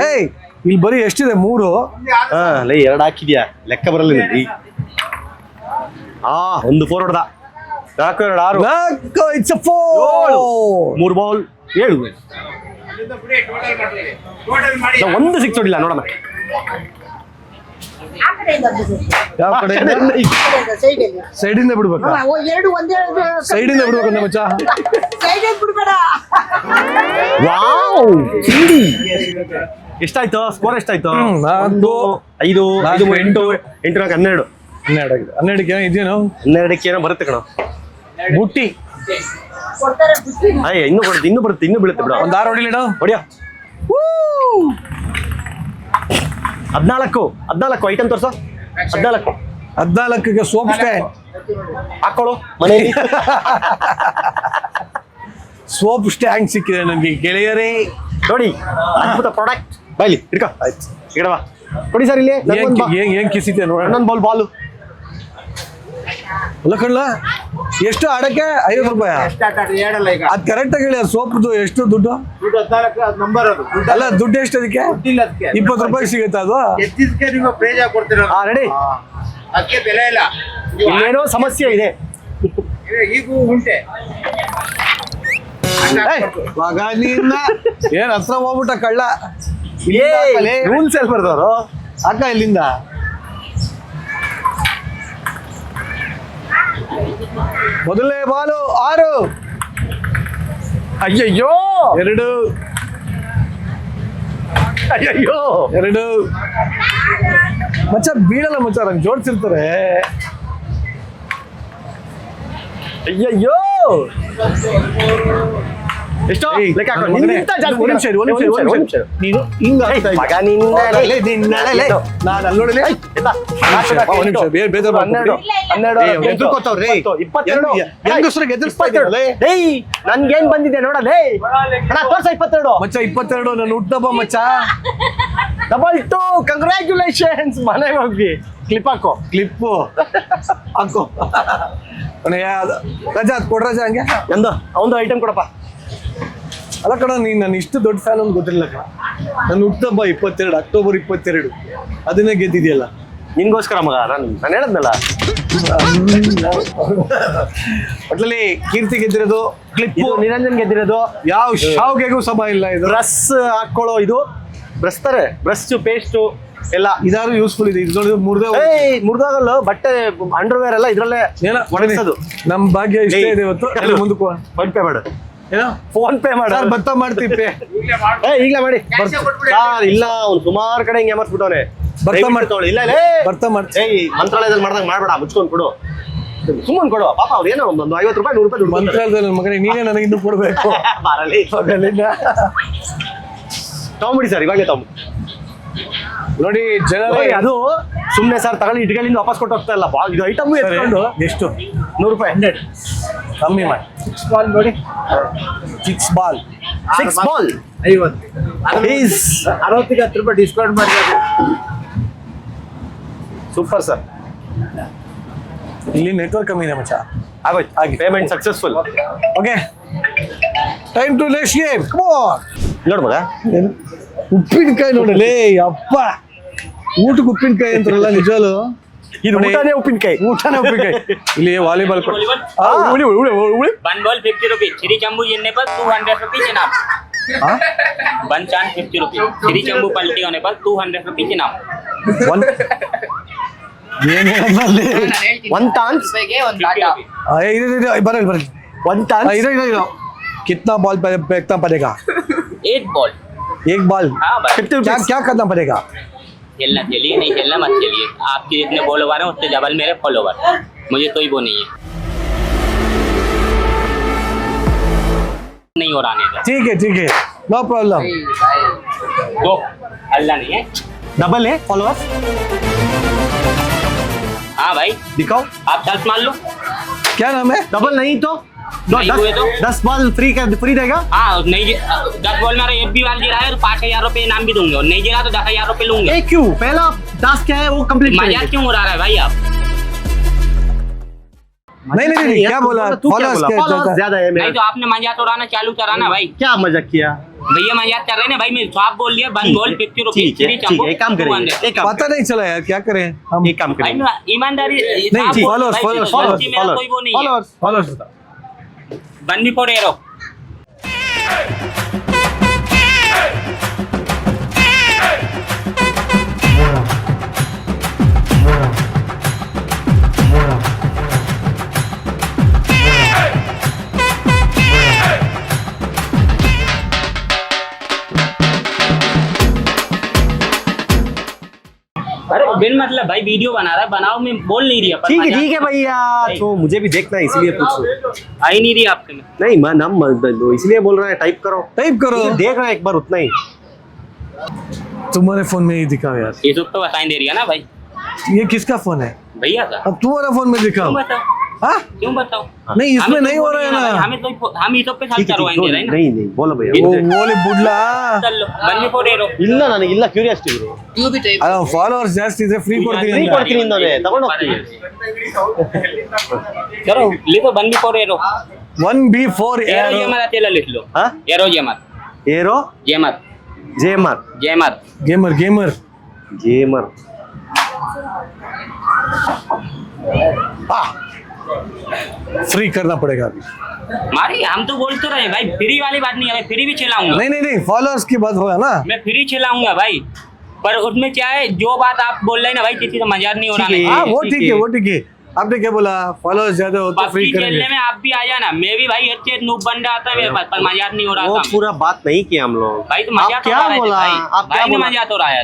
ಇಲ್ಲಿ ಬರೀ ಎಷ್ಟಿದೆ? 3. ಲೈ 2 ಹಾಕಿದ್ಯಾ, ಲೆಕ್ಕ ಬರಲ್ಲ ನಿನ್ಗೆ. 1 4 ಹೊಡೆದ. 4 2 6 ಇಟ್ಸ್ 4 3 ಬಾಲ್ 7. ಒಂದು 6 ಹೊಡಿಲ್ಲ ನೋಡೋಣ. ಆ ಕಡೆಯಿಂದ ಬಿಡು. ಯಾವ ಕಡೆ? ಸೈಡ್ ಅಲ್ಲಿ. ಸೈಡಿಂದ ಬಿಡ್ಬೇಕಾ? ಎರಡು ಒಂದೇ ಸೈಡಿಂದ ಬಿಡ್ಬೇಕಂದ ಮಚ್ಚ. ಸೈಡ್ ಅಲ್ಲಿ ಬಿಡ್ಬೇಡ. ವಾವ್ ಎಷ್ಟಾಯ್ತು? ಸ್ಕೋರ್ ಎಷ್ಟಾಯ್ತು? 4 5 5 8 8 12 12 ಆಗಿದೆ. 12ಕ್ಕೆ ಇದೇನು? 12ಕ್ಕೆ ಏನೋ ಬರುತ್ತೆ ಕಣ. ಬುಟ್ಟಿ ಕೊಡ್ತಾರೆ ಬುಟ್ಟಿ. ಇನ್ನೂ ಬರುತ್ತೆ, ಇನ್ನೂ ಬರುತ್ತೆ, ಇನ್ನೂ ಬೀಳುತ್ತೆ ಬಿಡ. ಒಂದು 6 ಹೊಡಿಲಿಡ ಹೊಡಿಯ. 14 ಐಟಮ್ ತೋರ್ಸೋ. 14ಕ್ಕೆ ಸೋಪ್ ಸ್ಟ್ಯಾಂಡ್ ಹಾಕೊಳ್ಳು ಮನೆಯಲ್ಲಿ. ಸೋಪ್ ಸ್ಟ್ಯಾಂಡ್ ಸಿಕ್ಕಿದೆ ನನಗೆ ಗೆಳೆಯರೇ. ನೋಡಿ ಅದ್ಭುತ ಪ್ರಾಡಕ್ಟ್. ಬೈಲಿ ಹಿಡ್ಕ. ಆಯ್ತು ಇಡವಾ. ಕೊಡಿ ಸರ್ ಇಲ್ಲಿ ಏನ್ ಕಿಸಿತೆ ನೋಡ. ನನ್ನ ಬಾಲು ಅಲ್ಲ ಕಣ್ಣ, ಎಷ್ಟು ಆಡಕ್ಕೆ? 50 ರೂಪಾಯಿ. ಹೇಳಲ್ಲ ಈಗ ಅದ್ ಕರೆಕ್ಟ್ ಆಗಿ ಹೇಳಿ. ಅದು ಎಷ್ಟು ದುಡ್ಡು? 14 ಅದು ನಂಬರ್ ಅದು. ಅಲ್ಲ ದುಡ್ಡು ಎಷ್ಟು ಅದಕ್ಕೆ? 20 ರೂಪಾಯಿ ಸಿಗುತ್ತೆ ಅದು. ಎತ್ತಿದ್ಕೆ ನೀವು ಪ್ರೈಜ್ ಕೊಡ್ತೀರ. ರೆಡಿ. ಅದಕ್ಕೆ ಬೆಲೆ ಇಲ್ಲ. ಇನ್ನೇನೋ ಸಮಸ್ಯೆ ಇದೆ. ಈಗೂ ಉಂಟೆ. ಮಗ ನಿನ್ನ ಏನ್ ಹತ್ರ ಹೋಗ್ಬಿಟ್ಟ ಕಳ್ಳ. ರೂಲ್ಸ್ ಎಲ್ಲಿ ಬರ್ದವರು? ಅಕ್ಕ ಇಲ್ಲಿಂದ ಮೊದಲನೇ ಬಾಲು 6. ಅಯ್ಯಯ್ಯೋ 2 ಅಯ್ಯಯ್ಯೋ 2. ಮಚ್ಚ ಬೀಳಲ್ಲ ಮಚ್ಚ, ನಂಗೆ ಜೋಡ್ಸಿರ್ತಾರೆ. ಅಯ್ಯಯ್ಯೋ ಎಷ್ಟು? ಲೆಕ್ಕ ಹಾಕು. ನಿನ್ಗಿಂತ ಜಾಸ್ತಿ. ಒಂದ್ ನಿಮಿಷ. ನೀನು ಹಿಂಗ ಮಗ ನಿನ್ನ ನಾನು ಅಲ್ಲಿ ನೋಡಲಿ. ನನ್ಗೇನ್ ಬಂದಿದೆ ನೋಡಲೇ. ತೋರ್ಸ 22. ಮಚ್ಚ 22 ನನ್ನ ಹುಟ್ಟಬ್ಬ ಮಚ್ಚ. Double 2 congratulations. ಮನೆಗೆ ಹೋಗಿ ಕ್ಲಿಪ್ ಹಾಕೋ. ಕ್ಲಿಪ್ಪು ಹಾಕೋ. ರಜಾ ಅದು ಕೊಡ್ರಜ ಹಂಗೆ ಒಂದು ಐಟಮ್ ಕೊಡಪ್ಪ. ಅಲ್ಲ ಕಣ, ನೀನ್ ನಾನು ಇಷ್ಟು ದೊಡ್ಡ ಫ್ಯಾನ್ ಅಂತ ಗೊತ್ತಿಲ್ಲ ಕಣ. ನನ್ನ ಹುಟ್ಟಬ್ಬ 22 ಅಕ್ಟೋಬರ್ 22. ಅದನ್ನೇ ಗೆದ್ದಿದೆಯಲ್ಲ ನಿನ್ಗೋಸ್ಕರ ಮಗ. ನಾನು ಹೇಳದ್ನಲ್ಲ. ಒಟ್ಲಲ್ಲಿ ಕೀರ್ತಿ ಗೆದ್ದಿರೋದು, ಕ್ಲಿಪ್ಪು ನಿರಂಜನ್ ಗೆದ್ದಿರೋದು. ಯಾವ ಶಾವ್ಗೆಗೂ ಸಮ ಇಲ್ಲ ಇದು. ಬ್ರಷ್ ಹಾಕೊಳ್ಳೋ ಇದು ಬ್ರಷ್ತಾರೆ. ಬ್ರಷ್ ಪೇಸ್ಟು ಎಲ್ಲ ಇದಾದ್ರು ಯೂಸ್ಫುಲ್ ಇದೆ. ಇದು ನೋಡಿದ್ರೆ ಮುರ್ದಾಗಲ್ಲ ಬಟ್ಟೆ ಅಂಡರ್ವೇರ್ ಎಲ್ಲ ಇದ್ರಲ್ಲೇ ಒಣಗಿಸೋದು. ನಮ್ ಭಾಗ್ಯ ಇಷ್ಟ ಇದೆ ಇವತ್ತು. ಮುಂದಕ್ಕೆ ಫೋನ್ ಪೇ ಮಾಡು. ಏನೋ ಫೋನ್ ಪೇ ಮಾಡು. ಭತ್ತ ಮಾಡ್ತೀವಿ ಪೇ. ಈಗಲೇ ಮಾಡಿ. ಸರ್ ಇಲ್ಲ, ಅವ್ನು ಸುಮಾರು ಕಡೆ ಹಿಂಗೆ ಎಮರ್ಸ್ಬಿಟ್ಟವನೆ. ಭತ್ತ ಮಾಡ್ತಾವಳೆ. ಇಲ್ಲ ಭತ್ತ ಮಾಡ್ತೀವಿ. ಮಂತ್ರಾಲಯದಲ್ಲಿ ಮಾಡ್ದಂಗೆ ಮಾಡ್ಬೇಡ, ಮುಚ್ಕೊಂಡು ಕೊಡು. ಸುಮ್ಮನೆ ಕೊಡು ಪಾಪ. ಅವ್ರು ಏನೋ ಒಂದು 50 ರೂಪಾಯಿ 100 ರೂಪಾಯಿ ದುಡ್ಡು ಮಂತ್ರಾಲಯದಲ್ಲಿ ನನ್ನ ಮಗನಿಗೆ ನೀನೇ ನನಗೆ ಇನ್ನೂ ಕೊಡ್ಬೇಕು. ಬರಲಿ ತಗೊಂಬಿಡಿ ಸರ್, ಇವಾಗಲೇ ತಗೊಂಬಿಡಿ. ನೋಡಿ ಜನ ಅದು ಸುಮ್ಮನೆ ಸರ್ ತಗೊಳ್ಳಿ ಇಟ್ಗಳಿಂದ ವಾಪಸ್ ಕೊಟ್ಟು ಹೋಗ್ತಾ ಇಲ್ಲ. ಇದು ಐಟಮ್ ಎತ್ಕೊಂಡು ಎಷ್ಟು? 100 ರೂಪಾಯಿ. ಕಮ್ಮಿ ಮಾಡಿ ಬಾಲ್ ನೋಡಿ 6 ಬಾಲ್ 6 ಬಾಲ್ 50 ಈಸ್ 60ಗೆ 10 ರೂಪಾಯಿ ಡಿಸ್ಕೌಂಟ್ ಮಾಡಿರೋದು. Super sir. ಇಲ್ಲಿ ನೆಟ್ವರ್ಕ್ ಕಮ್ಮಿ ಇದೆ ಮಚ್ಚ. ಆಗೋಯ್ತು, ಆಗಿ payment successful. Okay time to next game. Come on. ನೋಡು ಮಗ, ಉಪ್ಪಿನಕಾಯಿ ನೋಡಲೇ ಅಪ್ಪ, ಊಟಕ್ಕೆ ಉಪ್ಪಿನಕಾಯಿ ಅಂತಾರಲ್ಲ ನಿಜವಾಗ್ಲು. ಇದು ಊಟನೇ ಉಪ್ಪಿನಕಾಯಿ. ಊಟನೇ ಉಪ್ಪಿನಕಾಯಿ. ಇಲ್ಲಿ volleyball one ball 50 rupees, three चंबू गिरने पर 200 रुपीज इनाम। वन चांद 50 रुपीज, थ्री चंबू पलटी होने पर 200 रुपीज इनाम। ಒನ್ ಚಾನ್ಸ್ बरल ಒನ್ ಚಾನ್ಸ್ कितना बॉल फेंकना पड़ेगा? एक बॉल। एक बॉल हाँ भाई, 50 क्या rupees. क्या करना पड़ेगा? खेलना चलिए, नहीं खेलना मत खेलिए। आपके जितने फॉलोवर हैं उतने डबल मेरे फॉलोवर। मुझे कोई वो नहीं है, नहीं हो रहा नहीं ठीक है नो प्रॉब्लम. तो अल्लाह नहीं है। डबल है फॉलोअर्स. हाँ भाई, दिखाओ. आप सर्च मान लो। क्या नाम है? डबल नहीं तो नहीं हुए तो? 10 बॉल फ्री देगा. हाँ, नहीं 10 बॉल मेरा एक भी बार गिरा है तो 5000 रुपए इनाम भी दूंगे, और नहीं गिरा तो 10,000 रुपए लूंगे। ए क्यों? पहला टास्क क्या है वो कंप्लीट मजाक क्यों उड़ा रहा है भाई आप? नहीं क्या बोला? फॉलोअर्स ज्यादा है नहीं मेरा. तो आपने मजाक उड़ाना चालू करा ना भाई। क्या मजाक किया? भैया मजाक कर रहे हैं ना भाई, मैं आप बोल दिया वन बॉल 50 रुपीज, ठीक है, ठीक है, एक काम करेंगे, एक काम पता नहीं चला यार, क्या करें हम? एक काम भाई करेंगे. मैं ईमानदारी नहीं, आप ठीक, बोल followers, भाई, followers, गलती मेरा कोई वो नहीं है। फॉलोअर्स बता. One before arrow. अरे बिन मतलब भाई वीडियो बना रहा है, बनाओ, मैं बोल नहीं रही। ठीक है भैया, तो मुझे भी देखना है इसलिए पूछ. आ ही नहीं रही आपके में। नहीं मैं नाम इसलिए बोल रहा है. टाइप करो. देख रहा है एक बार उतना ही. तुम्हारे फोन में ही दिखाओ यार. ये सब तो बताई दे रही है ना भाई। ये किसका फोन है? भैया का। अब तुम्हारा फोन में दिखाओ. क्यों बताओ? हाँ क्यों बताओ? नहीं इसमें हमें नहीं तो हो रहा है बोलिए ना. हमें तो हम ये सब पे साथ ठीक है, करवाएंगे ठीक रहे है. ना। नहीं बोलो भैया. वो बोले बुಡ್ಲಾ चल लो वन बिफोर एरो। ಇಲ್ಲ ನನಗಿಲ್ಲ ಕ್ಯೂರಿಯಾಸಿಟಿ ಇದೆ. ಅಲ್ಲ ಫಾಲೋವರ್ಸ್ ಜಾಸ್ತಿ ಇದೆ ಫ್ರೀ ಕೊಡ್ತೀನಿ ಫ್ರೀ ಅಂತ. ಕೊಡ್ತೀನಿ ಅಂದವನೇ ತಗೊಂಡು ಹೋಗ್ತೀನಿ. चलो लिखो one before arrow. 1B4 arrow जेमर तेल लिख लो। हाँ? एरो जेमर। ಏರೋ जेमर। ಜೇಮರ್ जेमर। गेमर ಜೇಮರ್. फ्री करना पड़ेगा अभी. मारी हम तो बोल तो रहे हैं भाई, फ्री वाली बात नहीं है, मैं फ्री भी चलाऊंगा। नहीं फॉलोअर्स की बात होगा ना. मैं फ्री चलाऊंगा भाई, पर उसमें क्या है, जो बात आप बोल रहे हैं ना भाई, किसी का मजाक नहीं हो रहा ठीक है। है। हाँ वो ठीक ठीक है। है वो ठीक है. आपने क्या बोला? फॉलोअर्स ज्यादा हो तो फ्री पबजी करेंगे. खेलने में आप भी आ जाना, मैं भी भाई अच्छे नूब बंदा आता है मेरे पास, पर मजाक नहीं हो रहा वो था। पूरा बात नहीं किया हम लोग. भाई तो आप मजाक हो क्या रहा है बोला? भाई, आप क्या भाई ने बोला? मजाक हो रहा है।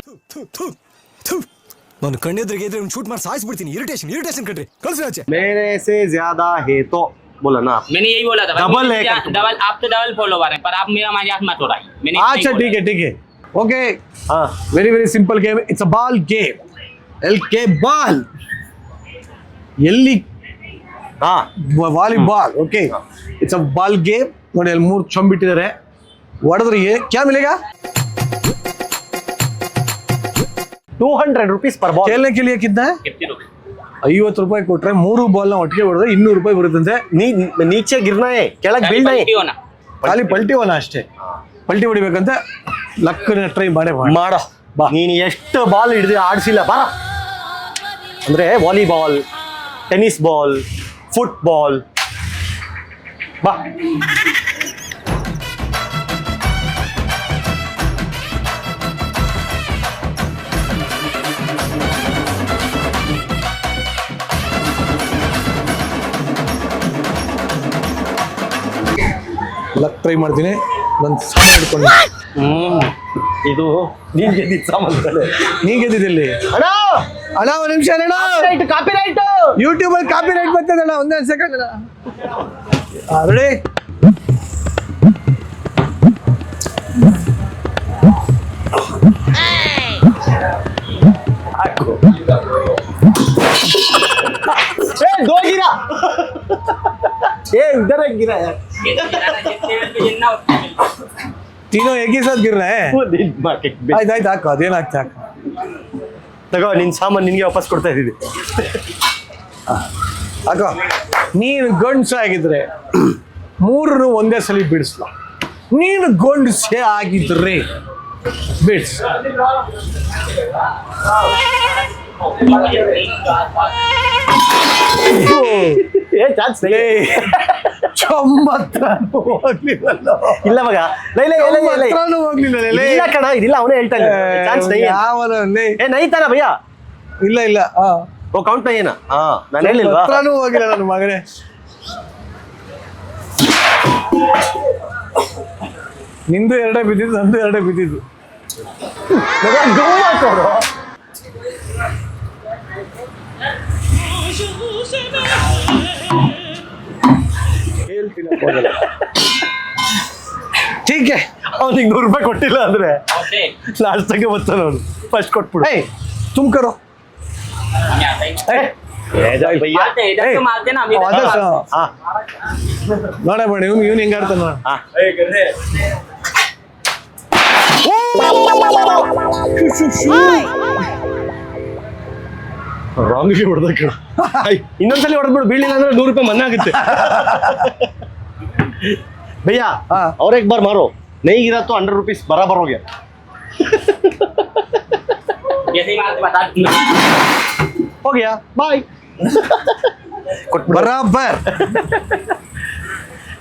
ನಾನು ಕಣ್ಣೆದ್ರಿಗೆ ಇದ್ರೆ ಒಂದು ಶೂಟ್ ಮಾಡಿ ಸಾಯಿಸ್ಬಿಡ್ತೀನಿ. ಇರಿಟೇಷನ್ ಕಣ್ರಿ, ಕಳ್ಸಿ ಆಚೆ. मेरे से ज्यादा है तो बोला ना. मैंने यही बोला था भाई, डबल मेरे है से करके डबल, आप तो डबल फॉलोवर हैं, पर आप मेरा मजाक मत उड़ाइए। मैंने इतना ही अच्छा बोला। ठीक है ओके. हाँ very simple game. It's a ball game. LK ball ಎಲ್ಲಿ हाँ volleyball. Okay it's a ball game. ನೋಡಿ ಅಲ್ಲಿ 3 ಚೊಂಬಿಟ್ಟಿದ್ದಾರೆ. ಹೊಡೆದ್ರೆ क्या मिलेगा? 200 रुपीस पर बॉल. खेलने के लिए कितना है? 50 रुपए। 50 ರೂಪಾಯಿ ಕೊಟ್ರೆ 3 ಬಾಲ್ ನ ಒಟ್ಟಿಗೆ ಹೊಡೆದ್ರೆ 200 ರೂಪಾಯಿ ಬರುತ್ತಂತೆ. नीचे गिरना है, ಕೆಳಗೆ खाली ಬೀಳ್ना है. पलटी होना। ಖಾಲಿ ಪಲ್ಟಿ ಹೋನ ಅಷ್ಟೇ. ಪಲ್ಟಿ ಹೊಡಿಬೇಕಂತೆ. ಲಕ್ಕನ ಟ್ರೈ ಮಾಡೇ ಮಾಡೋ ಬಾ. ನೀನು ಎಷ್ಟು ಬಾಲ್ ಹಿಡಿದು ಆಡಿಸಿಲ್ಲ ಬಾ. ಅಂದ್ರೆ ವಾಲಿಬಾಲ್, ಟೆನ್ನಿಸ್ ಬಾಲ್, ಫುಟ್ಬಾಲ್ ಬಾ. ಲಕ್ ಟ್ರೈ ಮಾಡ್ತೀನಿ. ನಾನು ಸಾಮಾನು ಹಿಡ್ಕೊಂಡು ಇದು ನೀನ್ ಗೆದ್ದಿದ್ದ ಸಾಮಾನು. ನೀ ಗೆದ್ದಿದ್ದಲ್ಲಿ ಅಣ್ಣ ಅಣ್ಣ ಒಂದು ನಿಮಿಷ ಅಣ್ಣ. ಕಾಪಿ ರೈಟ್ ಯೂಟ್ಯೂಬ್ ಅಲ್ಲಿ ಕಾಪಿ ರೈಟ್ ಬರ್ತದೆ ಅಣ್ಣ. ಒಂದೇ ಸೆಕೆಂಡ್ ಅಣ್ಣ. ರೆಡಿ. ಹಾಕು. ಏ ದೋ ಗಿರಾ. इधर है गिरा यार जितना उतना मिलता है। तीनों एक ही साथ गिर रहे हैं वो दिन मार्केट ಆಯ್ತು ಹಾಕು ಅದೇನಾಗ್ತಾ ಹಾಕು ತಗೋ ನಿನ್ ಸಾಮಾನು ನಿನ್ಗೆ ವಾಪಸ್ ಕೊಡ್ತಾ ಇದ್ದೀವಿ ಹಾಕೋ ನೀನು ಗಂಡಸ ಆಗಿದ್ರೆ ಮೂರನ್ನು ಒಂದೇ ಸಲ ಬಿಡಿಸ್ಲ ನೀನು ಗಂಡಸೆ ಆಗಿದ್ರೆ ಬಿಡ್ಸ್ ಏ ಚಾನ್ಸ್ ಚೊಂಬತ್ತನೂ ಹೋಗ್ಲಿಲ್ಲ ಇಲ್ಲ ಮಗ ಚೊಂಬತ್ತನೂ ಹೋಗ್ಲಿಲ್ಲ ಇಲ್ಲ ಕಣ ಇದಿಲ್ಲ ಅವನೇ ಹೇಳ್ತಾನೆ ಚಾನ್ಸ್ ನೈ ಯಾವನಲ್ಲಿ ಏ ನೈ ತಾನ ಭಯ್ಯ ಇಲ್ಲ ಇಲ್ಲ ಓ ಕೌಂಟ್ ನೈ ಏನಾ ಹಾ ನಾನು ಹೇಳಿಲ್ವಾ ಹತ್ರನೂ ಹೋಗಿಲ್ಲ ನನ್ನ ಮಗನೇ ನಿಂದು ಎರಡೇ ಬಿದ್ದಿದ್ದು ನಂದು ಎರಡೇ ಬಿದ್ದಿದ್ದು ठीक है ಅವ್ನಿಗೆ 100 ರೂಪಾಯಿ ಕೊಟ್ಟಿಲ್ಲ ಅಂದ್ರೆ ओके ಲಾಸ್ಟ್ ತನಕ ಬರ್ತಾನೆ ಅವನು ಫಸ್ಟ್ ಕೊಟ್ಬಿಡು ए तुम करो हमें आता ही ಭಯ್ಯ मारते हैं, इधर तो मारते ना हम इधर ಅದರ್ಸ್ तो मारते ಹಾ ನೋಡ ಬೇಡ ಇವ್ನು ಹಿಂಗ ಆಡ್ತಾನ ನೋಡ ಹಾ ರಾಂಗ್ಗೆ ಹೊಡೆದ ಕಣ ಇನ್ನೊಂದ್ಸಲಿ ಹೊಡೆದ್ಬಿಡು ಬೀಳಿಲ್ಲ ಅಂದ್ರೆ 100 ರೂಪಾಯಿ ಮನ್ನಾ ಆಗುತ್ತೆ भैया हाँ। और एक बार मारो नहीं गिरा तो 100 रुपीज बराबर हो गया हैं। जैसे ही मारते बता दूंगा। हो गया बाय ಬರಾಬರ್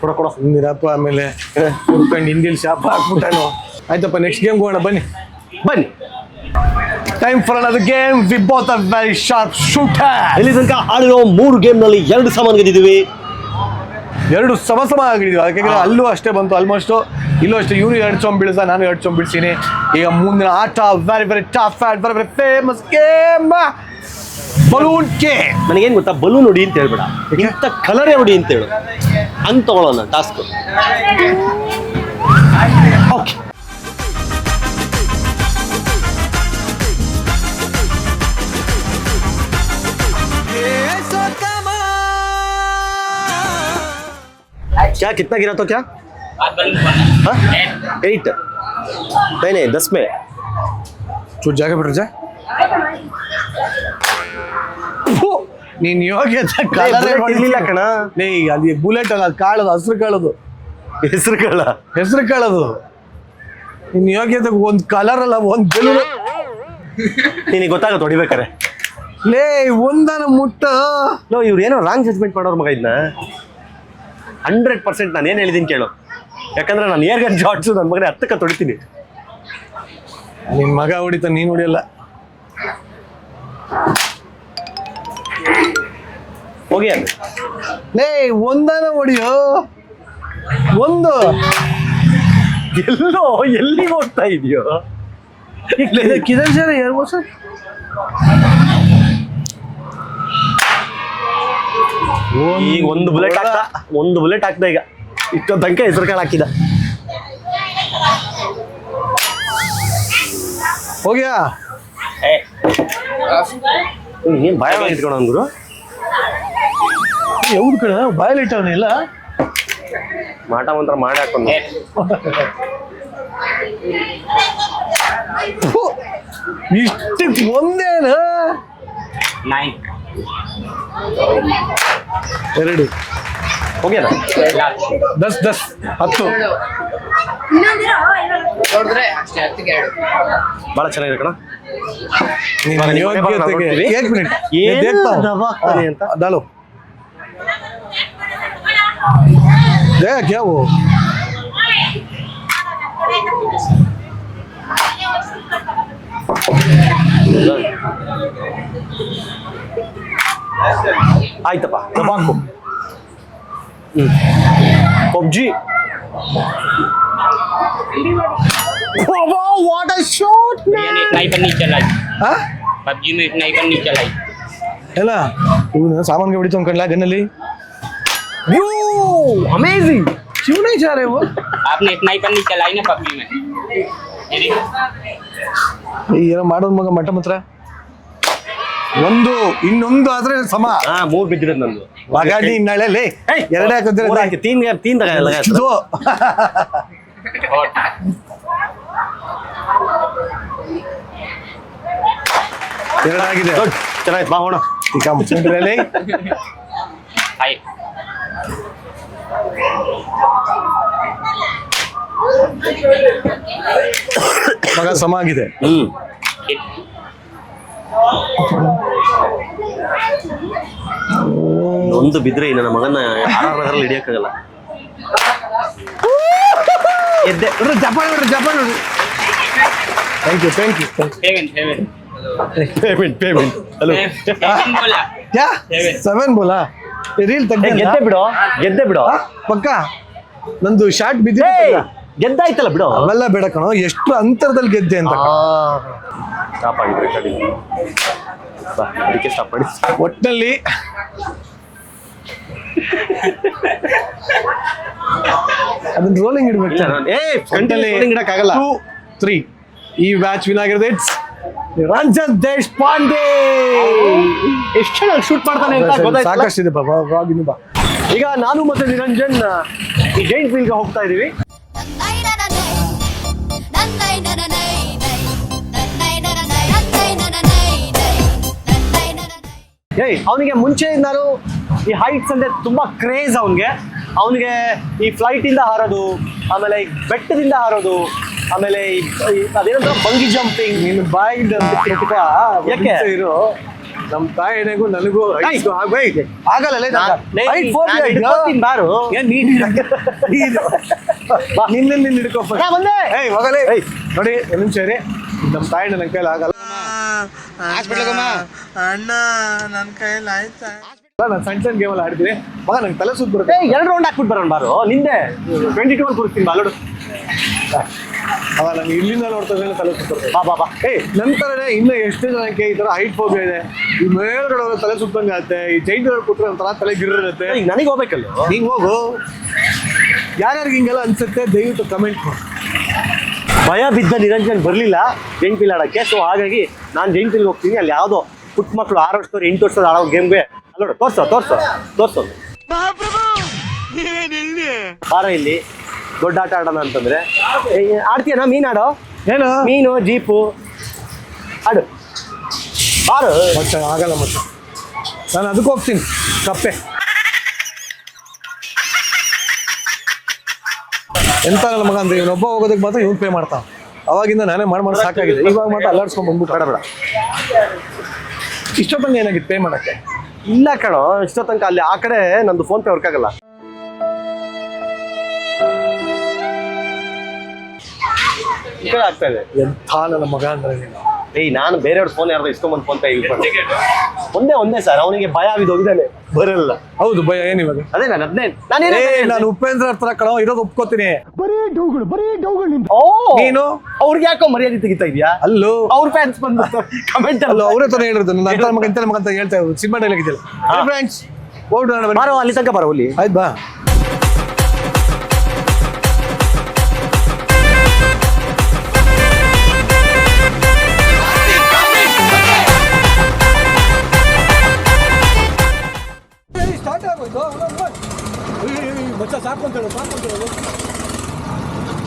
ಕೊಡ ಕೊಡ ನಿರಪ್ಪ ಆಮೇಲೆ ಹುಡ್ಕೊಂಡು ಹಿಂದಿಲ್ ಶಾಪ ಹಾಕ್ಬಿಟ್ಟಾನು ಆಯ್ತಪ್ಪ ನೆಕ್ಸ್ಟ್ ಗೇಮ್ ಹೋಗೋಣ ಬನ್ನಿ ಬನ್ನಿ time for another game we both are very sharp shooter ಇಲ್ಲಿ ತನಕ ಆಡಿರೋ 3 ಗೇಮ್ ನಲ್ಲಿ 2 ಸಾಮಾನು ಗೆದ್ದಿದ್ದೀವಿ ಎರಡು ಸಮ ಆಗಿದೀವಿ ಯಾಕೆಂದ್ರೆ ಅಲ್ಲೂ ಅಷ್ಟೇ ಬಂತು ಆಲ್ಮೋಸ್ಟ್ ಇಲ್ಲೂ ಅಷ್ಟೇ ಇವನು 2 ಚೊಂಬ್ ಬೀಳ್ಸ ನಾನು 2 ಚೊಂಬ್ ಬೀಳ್ಸೀನಿ ಈಗ ಮುಂದಿನ ಆಟ very very tough and very very famous game balloon game ನನಗೇನು ಗೊತ್ತಾ ಬಲೂನ್ ನೋಡಿ ಅಂತ ಹೇಳ್ಬೇಡ ಇಂಥ ಕಲರೇ ನೋಡಿ ಅಂತ ಹೇಳು ಹಂಗೆ ತಗೊಳ್ಳೋಣ ಟಾಸ್ಕ್ ಓಕೆ क्या कितना गिरा तो क्या बात बंद करना। हाँ 8 नहीं 10 में ಚೂರು ಜಾಗ ಬಿಡ್ರ ಜಾ ನೀನ್ ಯೋಗ್ಯತೆ ಕಲರೇ ಇರ್ಲಿಲ್ಲ ಕಣ ಲೇ ಅಲ್ಲಿ ಬುಲೆಟ್ ಅಲ್ಲ ಅದು ಕಾಳದು ಹಸ್ರು ಕಾಳದು ಹೆಸರು ಕಳ್ಳ ಹೆಸರು ಕಾಳದು ನಿನ್ ಯೋಗ್ಯತೆ ಒಂದ್ ಕಲರ್ ಅಲ್ಲ ಒಂದ್ ಬೆಲೂನ್ ನಿನಗೆ ಗೊತ್ತಾಗತ್ತೆ ಹೊಡಿಬೇಕಾರೆ ಲೇ ಒಂದನ ಮುಟ್ಟ ಲೋ ಇವ್ರು ಏನೋ ರಾಂಗ್ ಜಜ್ಮೆಂಟ್ ಮಾಡೋರು ಮಗ ಇದನ್ನ 100% ನಾನು ಏನು ಹೇಳಿದ್ದೀನಿ ಕೇಳು ಯಾಕಂದ್ರೆ ನಾನು ಏರ್ಗನ್ ಜಾಟ್ಸು ನನ್ನ ಮಗನೇ 10ಕ್ಕೆ ತೊಡಿತೀನಿ ನಿನ್ ಮಗ ಹೊಡಿತ ನೀನ್ ಹೊಡಿಯಲ್ಲ ಹೋಗಿ ಅದು ಲೇ ಒಂದನ ಹೊಡಿಯೋ ಒಂದು ಎಲ್ಲೋ ಎಲ್ಲಿಗೆ ಹೋಗ್ತಾ ಇದೆಯೋ ಕಿದರ್ ಸರ್ ಯಾರು ಸರ್ ಈಗ ಒಂದು ಬುಲೆಟ್ ಹಾಕ್ದ ಈಗ ಇಷ್ಟೊಂದು ತನಕ ಹೆಸರು ಕಾಳು ಹಾಕಿದ ಹೋಗ್ಯಾ ए, ಏನು ಭಯ ಇಟ್ಕೊಳ ಅಂದ್ರು ಯಾವ್ದು ಕಡೆ ಬಾಯಲ್ಲಿ ಇಟ್ಟವನಿಲ್ಲ ಮಾಟ ಮಂತ್ರ ಮಾಡಿ ಹಾಕೊಂಡು ए, ಇಷ್ಟಕ್ಕೆ ಒಂದೇನ 9 ಎರಡು ಹೋಗ್ಯಾನ लास्ट 10 10 ಭಾಳ ಚೆನ್ನಾಗಿದೆ ಕಣ ನಿನ್ನ ಬನ್ನಿ, ಮನೆ ಬಾಗಿಲು ಯೋಗ್ಯತೆಗೆ ನೋಡ್ತೀವಿ. एक मिनट ಏನು मैं देखता हूँ ದಬಾಕ್ತಾನೆ ಅಂತ? डालो गया क्या वो ಆಯ್ತಪ್ಪ ದಬಾಕು ಪಬ್ಜಿ व्हाट अ शॉट मैंने स्नाइपर नहीं चलाई हाँ पबजी में स्नाइपर नहीं चलाई ಎಲ್ಲ ಇವನು ಸಾಮಾನ್ಗೆ ಹೊಡಿತು ಅನ್ಕೊಂಡ್ಲ ಗನ್ನಲ್ಲಿ ಯೋ ಅಮೇಜಿಂಗ್ क्यों नहीं जा रहे वो आपने स्नाइपर नहीं चलाई ना पबजी में ये देखो ಏನೋ ಮಾಡೋದು ಮಗ ಮಟ್ಟ ಮಾತ್ರ ಇನ್ನೊಂದು ಆದ್ರೆ ಸಮ. 3 ಬಿದ್ದಿರೋದು ನಂದು. ಮಗ ನೀನ್ ನಳೆಲೆ ಎರಡೇ ಹಾಕಿದ್ರೆ ತೀನ್ ತಗ ಎರಡಾಗಿದೆ. ಚೆನ್ನಾಯ್ತು ಬಾ ಹೋಣ. ಈಗ ಮುಚ್ಚಿದ್ರಲ್ಲಿ हाय ಮಗ ಸಮ ಆಗಿದೆ. ಒಂದು ಬಿದ್ರೆ ನನ್ನ ಮಗನ ಆರಾರಲ್ಲಿ ಹಿಡಿಯಕ್ಕಾಗಲ್ಲ. ಎದ್ದೆ ಜಪಾನ್ ನೋಡ್ರಿ ಜಪಾನ್ ನೋಡ್ರಿ. ಥ್ಯಾಂಕ್ ಯು पेमेंट ಹಲೋ बोला 7 ಬೋಲಾ ರೀಲ್ ಗೆದ್ದೆ ಬಿಡು ಪಕ್ಕ ನಂದು ಶಾರ್ಟ್ ಬಿದ್ದಿದೆ. ಗೆದ್ದಾಯ್ತಲ್ಲ ಬಿಡು. ಅವೆಲ್ಲ ಬೇಡ ಕಣೋ, ಎಷ್ಟು ಅಂತರದಲ್ಲಿ ಗೆದ್ದೆ ಅಂತ. ಸ್ಟಾಪ್ ಆಗಿದ್ರೆ ಅದಕ್ಕೆ ಸ್ಟಾಪ್ ಮಾಡಿ. ಒಟ್ಟಿನಲ್ಲಿ ಅದನ್ನ ರೋಲಿಂಗ್ ಇಡ್ಬೇಕು. ಇಡಕ್ಕಾಗಲ್ಲ. 2-3 ಈ ಮ್ಯಾಚ್ ವಿನ್ ಆಗಿರೋದು ಇಟ್ಸ್ ರಂಜನ್ ದೇಶಪಾಂಡೆ. ಎಷ್ಟು ಚೆನ್ನಾಗಿ ಶೂಟ್ ಮಾಡ್ತಾನೆ ಅಂತ ಗೊತ್ತಾಯ್ತಲ್ಲ? ಸಾಕಷ್ಟಿದೆ ಬಾ. ಈಗ ನಾನು ಮತ್ತೆ ನಿರಂಜನ್ ಈ ಜೈಂಟ್ ವೀಲ್ಗೆ ಹೋಗ್ತಾ ಇದೀವಿ. ಅವನಿಗೆ ಮುಂಚೆಯಿಂದಾನು ಈ ಹೈಟ್ಸ್ ಅಂದ್ರೆ ತುಂಬಾ ಕ್ರೇಜ್ ಅವನಿಗೆ ಈ ಫ್ಲೈಟ್ ಇಂದ ಹಾರೋದು, ಆಮೇಲೆ ಈ ಬೆಟ್ಟದಿಂದ ಹಾರೋದು, ಆಮೇಲೆ ಅದೇನಂತ ಬಂಗಿ ಜಂಪಿಂಗ್. ನೀನು ಬಾಯಿಂದ ಯಾಕೆ ಇರು. ನಮ್ ತಾಯಿಗೂ ನನಗೂ ಆಗಲ್ಲ. ಬಾರು ನಿನ್ನ ಹಿಡ್ಕೊ ನೋಡಿ ನಿಮಿಷ ರೀ. ನಮ್ ತಾಯಿ ನನ್ನ ಕೈಲಿ ಆಗಲ್ಲ. ಅಣ್ಣ ನನ್ನ ಕೈಯಲ್ಲಿ ಆಯ್ತಾ? ನಾನು ಸಣ್ಣ ಗೇಮ್ ಅಲ್ಲಿ ಆಡ್ತೀನಿ ಮಗ, ನಂಗೆ ತಲೆ ಸುತ್ತ ಬರುತ್ತೆ. 2 ರೌಂಡ್ ಹಾಕ್ಬಿಟ್ಟು ಬರೋಣ ಬಾರು. ನಿಂದೆ 22 ಅಲ್ಲಿ ಕೂರಿಸ್ತೀನಿ ಬಾಲೋಡು. ಅವ ನಂಗೆ ಇಲ್ಲಿಂದ ನೋಡ್ತಾ ತಲೆ ಸುತ್ತ ಬರುತ್ತೆ. ಬಾ ನಂತರನೇ ಇನ್ನು ಎಷ್ಟು ಜನಕ್ಕೆ ಈ ತರ ಹೈಟ್ ಫೋಬಿಯಾ ಇದೆ. ಈ ಮೇಲ್ಗಡೆ ತಲೆ ಸುತ್ತಂಗೆ ಆಗುತ್ತೆ. ಈ ಜೈಂಟ್ ಕೂತ್ರೆ ಒಂಥರ ತಲೆ ಗಿರುತ್ತೆ. ಈಗ ನನಗೆ ಹೋಗ್ಬೇಕಲ್ಲ. ನೀನ್ ಹೋಗು. ಯಾರ್ಯಾರಿಗೆ ಹಿಂಗೆಲ್ಲ ಅನ್ಸುತ್ತೆ ದಯವಿಟ್ಟು ಕಮೆಂಟ್ ಮಾಡಿ. ಭಯ ಬಿದ್ದ ನಿರಂಜನ್ ಬರಲಿಲ್ಲ ಜೈಂಟ್ ವೀಲ್ ಆಡೋಕ್ಕೆ. ಸೊ ಹಾಗಾಗಿ ನಾನು ಜೈಂಟ್ ವೀಲ್ಗೆ ಹೋಗ್ತೀನಿ. ಅಲ್ಲಿ ಯಾವುದೋ ಪುಟ್ಟ ಮಕ್ಕಳು 6 ವರ್ಷದವ್ರು 8 ವರ್ಷದ ಆಡೋ ಗೇಮ್ಗೆ ಅಲ್ಲೋಡು ತೋರ್ಸೋ ಬಾರ ಇಲ್ಲಿ ದೊಡ್ಡ ಆಟ ಆಡೋಣ ಅಂತಂದ್ರೆ ಆಡ್ತೀಯನಾ? ಆಡೋ ಏನು ಮೀನು ಜೀಪು ಆಡು ಬಾರು. ಮತ್ತೆ ಆಗಲ್ಲ. ಮತ್ತೆ ನಾನು ಅದಕ್ಕೆ ಹೋಗ್ತೀನಿ. ಕಪ್ಪೆ ಎಂತ ನನ್ನ ಮಗ ಅಂದ್ರೆ ಇವನೊಬ್ಬ ಹೋಗೋದಕ್ಕೆ ಮಾತ್ರ ಇವನು ಪೇ ಮಾಡ್ತಾವ. ಅವಾಗಿಂದ ನಾನೇ ಮಾಡಿ ಸಾಕಾಗಿದೆ. ಇವಾಗ ಮಾತ್ರ ಅಲ್ಲಾಡ್ಸ್ಕೊಂಡ್ ಬಂದ್ಬಿಟ್ಟು ಬೇಡ. ಇಷ್ಟೊತ್ತಂಗೆ ಏನಾಗಿತ್ತು ಪೇ ಮಾಡಕ್ಕೆ? ಇಲ್ಲ ಕಣೋ, ಇಷ್ಟೋ ತನಕ ಅಲ್ಲಿ ಆ ಕಡೆ ನಂದು ಫೋನ್ ಪೇ ವರ್ಕ್ ಆಗಲ್ಲ. ಈ ಕಡೆ ಆಗ್ತಾ ಇದೆ. ಎಂಥ ನನ್ನ ಮಗ ಅಂದ್ರೆ ನೀನು. ನಾನು ಬೇರೆಯವ್ರ ಫೋನ್ ಯಾರ್ದು ಇಸ್ಕೊಂಬಂದು ಫೋನ್ ಪೇ ಯೂಸ್ ಮಾಡ್ತೀನಿ. ಒಂದೇ ಸರ್, ಅವನಿಗೆ ಭಯ ಹೋಗಿದ್ದಾನೆ, ಬರಲ್ಲ. ಹೌದು ಭಯ ಏನಿವಾಗ? ಅದೇ ನಾನು ಉಪೇಂದ್ರ ಹತ್ರ ಕಣೋ ಇರೋದು ಒಪ್ಕೋತೀನಿ. ಬರೀ ಡೌಗಳು ನೀನು ಅವ್ರಿಗೆ ಯಾಕೋ ಮರ್ಯಾದೆ ತೆಗಿತಾ ಇದೆಯಾ? ಅಲ್ಲೂ ಅವ್ರ ಫ್ಯಾನ್ಸ್ ಬಂದು ಕಮೆಂಟ್ ಅಲ್ಲ ಅವ್ರ ಹತ್ರ ಹೇಳಿರೋದು ನನ್ನ ಅಂತ ಮಗ ಇಂತ ಮಗ ಅಂತ ಹೇಳ್ತಾ ಇದ್ರು. ಸಿನಿಮಾ ಡೈಲಾಗ್ ಇದೆಯಲ್ಲ ಫ್ರೆಂಡ್ಸ್ ಬಾರೋ ಅಲ್ಲಿ ತನಕ ಬರೋ ಅಲ್ಲಿ. ಆಯ್ತು ಬಾ. ಮಚ್ಚ ಸಾಕೊಂತೇಳು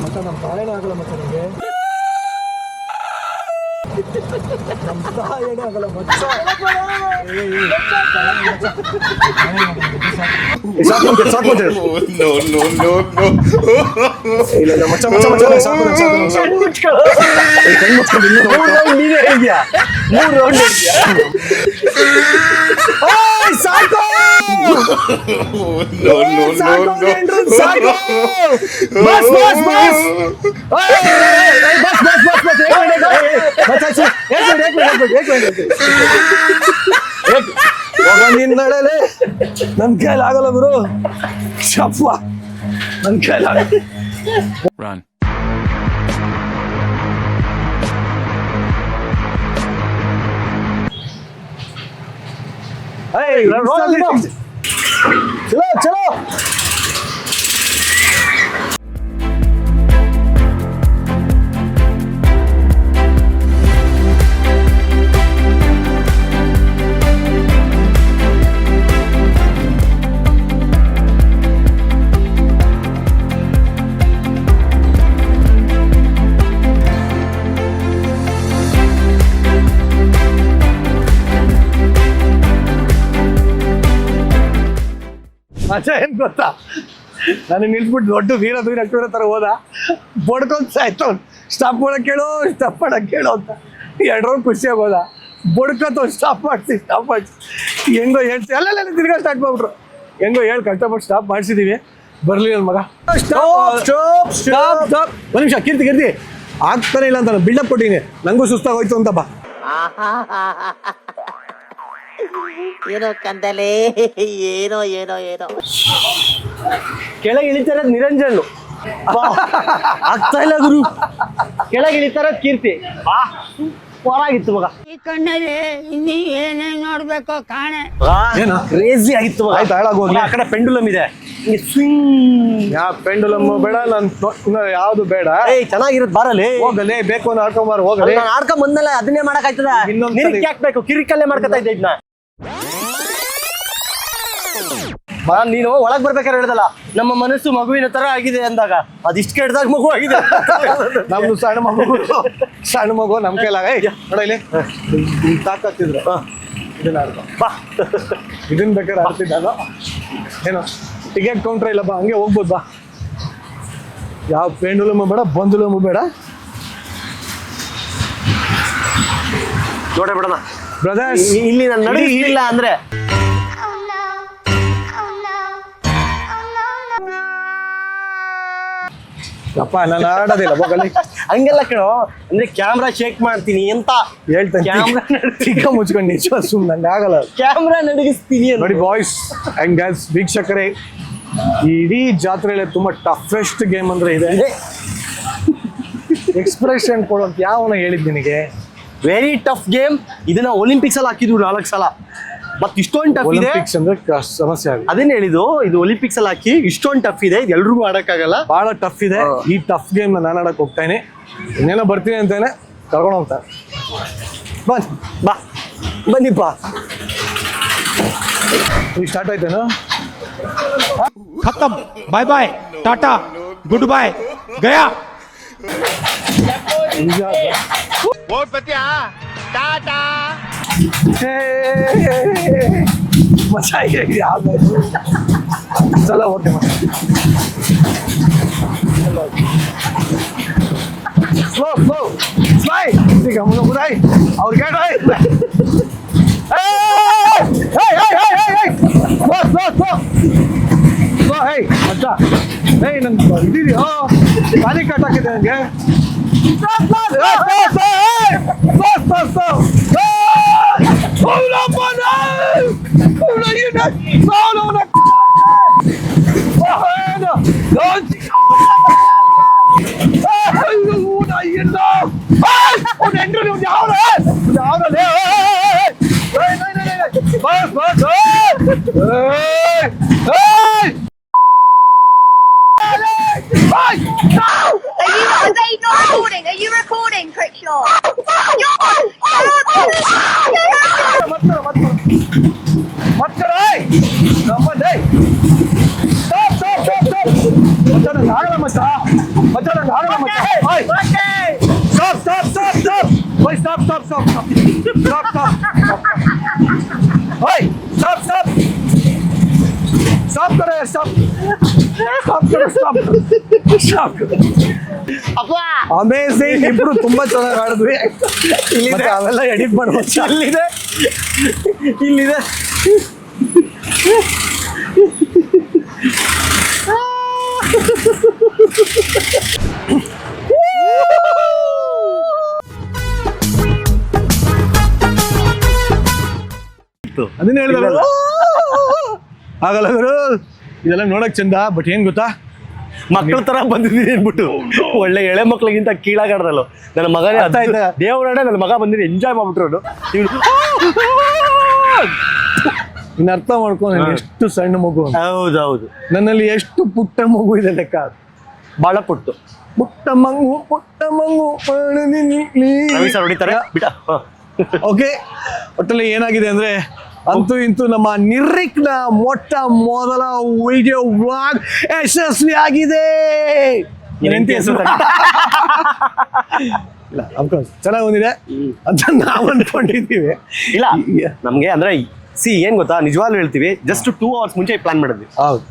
ಮತ್ತ ನಮ್ಮ ತಾಯೇನ ಆಗಲ್ಲ. ಮಚ್ಚ ನನಗೆ ನಮ್ಮ ತಾಯೇನ ಆಗಲ್ಲ. ಮಚ್ಚ ಸಾಕೊಂತೇಳು ಇಲ್ಲ ಮಚ್ಚ ಸಾಕು. ನಡಲೆ ನನ್ ಕೈಲಿ ಆಗಲ್ಲ ಗುರು. ಶಪ್ಪ ನನ್ ಕೈಲಿ ಆಗಲ್ಲ. ಚಲೋ ಮಜಾ ಏನ್ ಗೊತ್ತಾ, ನನಗೆ ನಿಲ್ಸ್ಬಿಟ್ಟು ದೊಡ್ಡ ವೀರ ತರ ಹೋದ, ಬಡ್ಕೊಂತ ಆಯ್ತು. ಸ್ಟಾಪ್ ಮಾಡಕ್ ಕೇಳೋ ಅಂತ 2 ರೌಂಡ್ ಖುಷಿಯಾಗಿ ಹೋದ. ಬಡ್ಕೊತ ಸ್ಟಾಪ್ ಮಾಡಿಸಿ ಹೆಂಗೋ ಹೇಳ್ಸಿ ಅಲ್ಲೆಲ್ಲ ತಿರ್ಗಾ ಸ್ಟಾರ್ಟ್ ಮಾಡ್ಬಿಟ್ರು. ಹೆಂಗೋ ಹೇಳಿ ಕಷ್ಟಪಟ್ಟು ಸ್ಟಾಪ್ ಮಾಡಿಸಿದೀವಿ, ಬರ್ಲಿ ನನ್ನ ಮಗ. ಒಂದು ನಿಮಿಷ, ಕೀರ್ತಿ ಆಗ್ತಾನೆ ಇಲ್ಲ ಅಂತ ಬಿಲ್ಡಪ್ ಕೊಟ್ಟಿನಿ, ನಂಗೂ ಸುಸ್ತಾಗೋಯ್ತು ಅಂತ ಬಾ. ಏನೋ ಕಂದಲೆ, ಏನೋ ಕೆಳಗೆ ಇಳಿತಾರೆ ನಿರಂಜನ್, ಆಗ್ತಾ ಇಲ್ಲ ಗುರು. ಕೆಳಗೆ ಇಳಿತಾರ ಕೀರ್ತಿ, ಸೂಪರಾಗಿತ್ತು ಮಗ. ಈ ಕಣ್ಣಲ್ಲಿ ಇನ್ನೀ ಏನೇ ನೋಡ್ಬೇಕು ಕಾಣೆ. ಏನು ಕ್ರೇಜಿ ಆಗಿತ್ತು ಮಗ. ಆಯ್ತು, ಹಾಳಾಗೋಗ್ಲಿ. ಆ ಕಡೆ ಪೆಂಡುಲಮ್ ಇದೆ, ಸ್ವಿಂಗ್. ಯಾವ ಪೆಂಡುಲಮ್ ಬೇಡ, ಯಾವ್ದು ಬೇಡ. ಚೆನ್ನಾಗಿರುತ್ತೆ, ಬಾರಲ್ಲಿ ಹೋಗಲೇ ಬೇಕು ಅಂತ ಆಡ್ಕೊಂಬಾರ, ಹೋಗಲೇ. ನಾನು ಆಡ್ಕೊಂಡ್ ಬಂದಲ್ಲ, ಅದನ್ನೇ ಮಾಡಕ್ ಆಯ್ತದ. ಇನ್ನೊಂದ್ಸರಿ ಹಾಕ್ಬೇಕು, ಕಿರಿಕಲ್ಲೇ ಮಾಡ್ಕೊತಾ ಇದ್ದೆ ಇದನ್ನ. ನೀನು ಒಳಗ್ ಬರ್ಬೇಕಾದ್ರೆ ಹೇಳ್ದಲ್ಲ, ನಮ್ಮ ಮನಸ್ಸು ಮಗುವಿನ ತರ ಆಗಿದೆ ಅಂದಾಗ, ಅದಿಷ್ಟು ಕೆಟ್ಟದಾಗ ಮಗು ಆಗಿದೆ. ನಮ್ದು ಸಣ್ಣ ಮಗು ನಮ್ ಕೈಲಾಗ ನೋಡ ಇಲ್ಲಿ ತಾಕತ್ತಿದ್ರು ಇದನ್ನ ಆಡ್ಕೊ ಬಾ. ಇದನ್ ಬೇಕಾದ್ರೆ ಆಡ್ತಿದ್ದ ನಾನು. ಏನು ಟಿಕೆಟ್ ಕೌಂಟ್ರ್ ಇಲ್ಲ, ಬಾ ಹಂಗೆ ಹೋಗ್ಬೋದು ಬಾ. ಯಾವ ಪೆಂಡುಲಮ್ ಬೇಡ, ಬಂದುಲಮ್ ಬೇಡ. ನೋಡೇ ಬಿಡೋಣ ಬ್ರದರ್ಸ್, ಇಲ್ಲಿ ನಾನು ನಡೆಯಿಲ್ಲ ಅಂದ್ರೆ ಅಪ್ಪ ನಾನು ಆಡೋದಿಲ್ಲ, ಹೋಗಲಿ. ಹಂಗೆಲ್ಲ ಕೇಳೋ, ಅಂದ್ರೆ ಕ್ಯಾಮ್ರಾ ಶೇಕ್ ಮಾಡ್ತೀನಿ ಅಂತ ಹೇಳ್ತೇನೆ. ಕ್ಯಾಮ್ರಾ ಚಿಕ್ಕ ಮುಚ್ಕೊಂಡು ನಿಜ ಸುಮ್ಮನೆ ನಂಗೆ ಆಗಲ್ಲ. ಕ್ಯಾಮ್ರಾ ನಡಗಿಸ್ತೀನಿ ನೋಡಿ ಬಾಯ್ಸ್ ಅಂಡ್ ಗರ್ಲ್ಸ್, ವೀಕ್ಷಕರೇ, ಇಡೀ ಜಾತ್ರೆಯಲ್ಲಿ ತುಂಬಾ ಟಫೆಸ್ಟ್ ಗೇಮ್ ಅಂದ್ರೆ ಇದೆ. ಎಕ್ಸ್ಪ್ರೆಷನ್ ಕೊಡುವಂತ ಯಾವನ ಹೇಳಿದ್ ನಿನಗೆ? Very tough game. ಇದನ್ನ ಒಲಿಂಪಿಕ್ಸ್ ಅಲ್ಲಿ ಹಾಕಿದ್ರು 4 ಸಲ, ಮತ್ ಇಷ್ಟೊಂದು ಟಫ್ ಇದೆ. ಒಲಿಂಪಿಕ್ಸ್ ಅಂದ್ರೆ ಸಮಸ್ಯೆ ಆಗುತ್ತೆ. ಅದನ್ನ ಹೇಳಿದ್ದು, ಇದು ಒಲಿಂಪಿಕ್ಸ್ ಅಲ್ಲಿ ಹಾಕಿ ಇಷ್ಟೊಂದು ಟಫ್ ಇದೆ, ಇದು ಎಲ್ರಿಗೂ ಆಡಕ್ಕಾಗಲ್ಲ, ಬಹಳ ಟಫ್ ಇದೆ. ಈ ಟಫ್ ಗೇಮ್ ನಾನು ಆಡಕ್ ಹೋಗ್ತಾನೆ, ಇನ್ನೇನೋ ಬರ್ತೀನಿ ಅಂತಾನೆ ಕರ್ಕೊಂಡು ಹೋಗ್ತಾನೆ. ಬನ್ನಿಪ್ಪ. ಈಗ ಸ್ಟಾರ್ಟ್ ಆಯ್ತೇನು? खत्म, bye bye, tata, goodbye, गया. ಮಜಾ ಇದೆ ಯಾವ್ದು ಸಲ ಓಕೆ ಸ್ಲೋ ಸ್ಲೈ ಈಗ ಮುನ್ನ ಬುದಾಯಿ ಅವ್ರ ಗೇಟ್ ಮಚ್ಚ ನನ್ ಇದೀರಿಯೋ ಖಾಲಿ ಕಟ್ ಹಾಕಿದೆ ನನಗೆ. Are they not recording? Are you recording, Crickshaw? Amazing, ಇಬ್ರು ತುಂಬಾ ಚೆನ್ನಾಗಿ ಆಡಿದ್ವಿ. ಮತ್ತೆ ಅವೆಲ್ಲ ಎಡಿಟ್ ಮಾಡ್ಬೋದು. ಇಲ್ಲಿದೆ ಅದನ್ನ ಹೇಳಿದ ಆಗಲ್ಲ ಗುರು, ಇದೆಲ್ಲ ನೋಡಕ್ ಚಂದ. ಬಟ್ ಏನ್ ಗೊತ್ತಾ, ಮಕ್ಕಳ ತರ ಬಂದಿದ್ದೀನಿ ಅನ್ಬಿಟ್ಟು ಒಳ್ಳೆ ಎಳೆ ಮಕ್ಳಿಗಿಂತ ಕೀಳಾಗಾಡ್ರಲ್ಲ. ನನ್ನ ಮಗನೇ ಅರ್ಥ ಆಯ್ತಾ? ದೇವರಾಡೆ ನನ್ನ ಮಗ ಬಂದಿರಿ ಎಂಜಾಯ್ ಮಾಡ್ಬಿಟ್ರು. ಇನ್ನು ಅರ್ಥ ಮಾಡ್ಕೊಂಡು ಎಷ್ಟು ಸಣ್ಣ ಮಗು. ಹೌದೌದು, ನನ್ನಲ್ಲಿ ಎಷ್ಟು ಪುಟ್ಟ ಮಗು ಇದೆ ಲೆಕ್ಕ. ಬಹಳ ಪುಟ್ಟು ಪುಟ್ಟ ಮಂಗು ರವಿ ಸರ್ ಹೊಡಿತಾರೆ ಬಿಡ. ಓಕೆ, ಒಟ್ಟಲ್ಲಿ ಏನಾಗಿದೆ ಅಂದ್ರೆ, ಅಂತೂ ಇಂತೂ ನಮ್ಮ ನಿರೀಕ್ನ ಮೊಟ್ಟ ಮೊದಲ ವಿಡಿಯೋ ವ್ಲಾಗ್ ಯಶಸ್ವಿ ಆಗಿದೆ. ಇಲ್ಲ ಅಫ್ಕೋರ್ಸ್ ಚೆನ್ನಾಗಿ ಬಂದಿದೆ ಅಂತ ನಾವು ಅನ್ಕೊಂಡಿದ್ದೀವಿ. ಇಲ್ಲ ನಮ್ಗೆ ಅಂದ್ರೆ ಏನ್ ಗೊತ್ತಾ, ನಿಜವಾಗ್ಲೂ ಹೇಳ್ತೀವಿ, ಜಸ್ಟ್ 2 hours ಮುಂಚೆ ಪ್ಲಾನ್ ಮಾಡಿದ್ವಿ. ಹೌದು,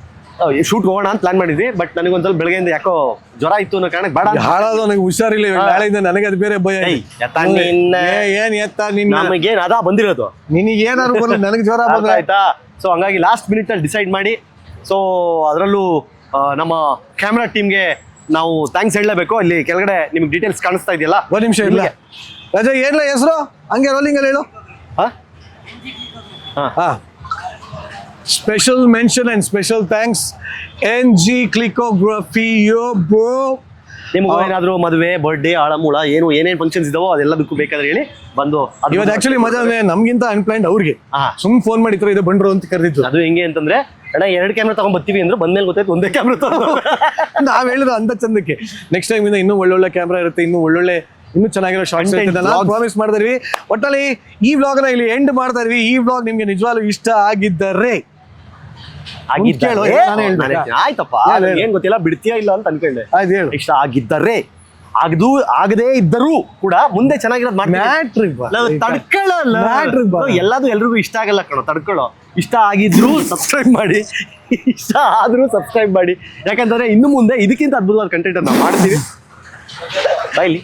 ಶೂಟ್ ಹೋಗೋಣ ಅಂತ ಪ್ಲಾನ್ ಮಾಡಿದ್ವಿ. ಬಟ್ ನನಗೊಂದ್ಸಲ ಬೆಳಗ್ಗೆಯಿಂದ ಯಾಕೋ ಜ್ವರ ಇತ್ತು ಅನ್ನೋ ಕಾರಣಕ್ಕೆ ಬೇಡ ಅಂತ. ಹಾಳಾದ ನನಗೆ ಹುಷಾರಿಲ್ಲ ಇವಾಗ, ನಾಳೆಯಿಂದ ನನಗೆ ಅದು ಬೇರೆ ಭಯ. ಏಯ್, ಎತ್ತ ನಿನ್ನ- ಏನ್ ಎತ್ತ ನಿನ್ನ, ನಮಗೇನ್ ಅದಾ ಬಂದಿರೋದು, ನಿನಗೆ ಏನಾದ್ರು ಬರಲ್ಲ, ನನಗೆ ಜ್ವರ ಬಂದ್ರೆ ಆಯ್ತಾ. ಸೊ ಹಂಗಾಗಿ ಲಾಸ್ಟ್ ಮಿನಿಟ್ ಅಲ್ಲಿ ಡಿಸೈಡ್ ಮಾಡಿ, ಸೊ ಅದರಲ್ಲೂ ನಮ್ಮ ಕ್ಯಾಮ್ರಾ ಟೀಮ್ಗೆ ನಾವು ಥ್ಯಾಂಕ್ಸ್ ಹೇಳಲೇಬೇಕು. ಅಲ್ಲಿ ಕೆಳಗಡೆ ನಿಮ್ಗೆ ಡೀಟೇಲ್ಸ್ ಕಾಣಿಸ್ತಾ ಇದೆಯಲ್ಲ. ಒಂದ್ ನಿಮಿಷ ಇಲ್ಲ ರಜಾ, ಏನಿಲ್ಲ ಹೆಸರು ಹಂಗೆ ರೋಲಿಂಗ್ ಅಲ್ಲಿ ಹೇಳು. ಹಾ, special mention and special thanks NG Clicography, yo bro. ನಿಮ್ಗೆ ಏನಾದ್ರು ಮದುವೆ, ಬರ್ಡೇ, ಆಳಮೂಳ ಏನೇನ್ ಫಂಕ್ಷನ್ಸ್ ಇದಾವೋ ಅದೆಲ್ಲದಕ್ಕೂ ಬೇಕಾದ್ರೆ ಹೇಳಿ ಬಂದು. ಇವತ್ತು ಆಕ್ಚುಲಿ ಮಜಾ ನಮ್ಗಿಂತ ಅನ್ಪ್ಲಾನ್ಡ್ ಅವ್ರಿಗೆ ಹಾ. ಸುಮ್ ಫೋನ್ ಮಾಡಿ ಇದು ಬಂದ್ರು ಅಂತ ಕರೆದಿದ್ದು. ಅದು ಹೆಂಗೆ ಅಂತಂದ್ರೆ, ಅಣ್ಣ 2 ಕ್ಯಾಮ್ರಾ ತಗೊಂಡ್ ಬರ್ತೀವಿ ಅಂದ್ರೆ ಬಂದ್ಮೇಲೆ ಗೊತ್ತಾಯ್ತು ಒಂದೇ ಕ್ಯಾಮ್ರಾ ತಗೊಂಡು. ನಾವ್ ಹೇಳಿದ್ರು ಅಂತ ಚಂದಕ್ಕೆ ನೆಕ್ಸ್ಟ್ ಟೈಮ್ ಇಂದ ಇನ್ನೂ ಒಳ್ಳೊಳ್ಳೆ ಕ್ಯಾಮ್ರಾ ಇರುತ್ತೆ, ಇನ್ನೂ ಚೆನ್ನಾಗಿರೋ ಶಾರ್ಟ್ಸ್ ಇರುತ್ತೆ. ನಾವು ಪ್ರಾಮಿಸ್ ಮಾಡ್ತಾ ಇದೀವಿ. ಒಟ್ಟಲ್ಲಿ ಈ ವ್ಲಾಗ್ ನ ಇಲ್ಲಿ ಎಂಡ್ ಮಾಡ್ತಾ ಇದೀವಿ. ಈ ವ್ಲಾಗ್ ನಿಮ್ಗೆ ನಿಜವಾಗ್ಲೂ ಇಷ್ಟ ಆಗಿದ್ದರೆ ಕೇಳು, ನಾನೇ ಹೇಳ್ಬೇಕಾ? ಆಯ್ತಪ್ಪ, ಹೇಳು. ಏನ್ ಗೊತ್ತಿಲ್ಲ, ಬಿಡ್ತೀಯಾ ಇಲ್ಲ ಅಂತ ಅನ್ಕೊಂಡೆ. ಆಯ್ತು ಹೇಳು. ಇಷ್ಟ ಆಗಿದ್ದರೆ, ಆಗದೇ ಇದ್ದರೂ ಕೂಡ ಮುಂದೆ ಚೆನ್ನಾಗಿರೋದು Matter ಬಾ. ತಡ್ಕೊಳ್ಳಲ್ಲ. Matter ಬಾ. ಎಲ್ರಿಗೂ ಇಷ್ಟ ಆಗಲ್ಲ ಕಣೋ, ತಡ್ಕೊಳ್ಳೋ. ಇಷ್ಟ ಆಗಿದ್ರು ಸಬ್ಸ್ಕ್ರೈಬ್ ಮಾಡಿ, ಇಷ್ಟ ಆದ್ರೂ ಸಬ್ಸ್ಕ್ರೈಬ್ ಮಾಡಿ. ಯಾಕಂತಂದ್ರೆ ಇನ್ನು ಮುಂದೆ ಇದಕ್ಕಿಂತ ಅದ್ಭುತವಾದ ಕಂಟೆಂಟ್ ನಾವು ಮಾಡ್ತೀವಿ. ಬೈಲಿ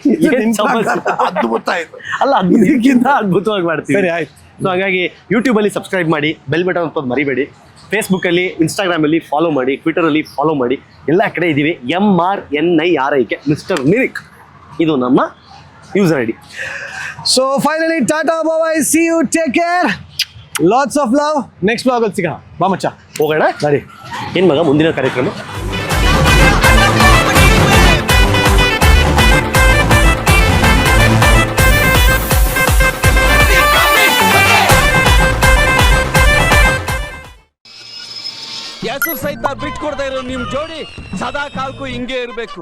ಅದ್ಭುತ ಆಯ್ತು. ಅಲ್ಲ, ಇದಕ್ಕಿಂತ ಅದ್ಭುತವಾಗಿ ಮಾಡ್ತೀವಿ. ಸರಿ, ಆಯ್ತು. ಸೊ ಹಾಗಾಗಿ ಯೂಟ್ಯೂಬ್ ಅಲ್ಲಿ ಸಬ್ಸ್ಕ್ರೈಬ್ ಮಾಡಿ, ಬೆಲ್ ಬಟನ್ ಅಂತ ಮರಿಬೇಡಿ. ಫೇಸ್ಬುಕ್ ಅಲ್ಲಿ, ಇನ್ಸ್ಟಾಗ್ರಾಮ್ ಅಲ್ಲಿ ಫಾಲೋ ಮಾಡಿ, ಟ್ವಿಟರ್ ಅಲ್ಲಿ ಫಾಲೋ ಮಾಡಿ. ಎಲ್ಲ ಕಡೆ ಇದೀವಿ. MRNIRIK ಮಿಸ್ಟರ್ ನಿರಿಕ್, ಇದು ನಮ್ಮ user ID. So finally tata bye, see you, take care, lots of love. Next blog ಅಲ್ಲಿ ಸಿಗೋಣ. ಬಾ ಮಚ್ಚ, ಹೋಗೋಣ. ಸರಿ. ಏನ್ ಮಗ ಮುಂದಿನ ಕಾರ್ಯಕ್ರಮ? ಹೆಸರು ಸಹಿತ ಬಿಟ್ಕೊಡ್ತಾ ಇರೋ ನಿಮ್ ಜೋಡಿ ಸದಾ ಕಾಲಕ್ಕೂ ಹಿಂಗೆ ಇರ್ಬೇಕು.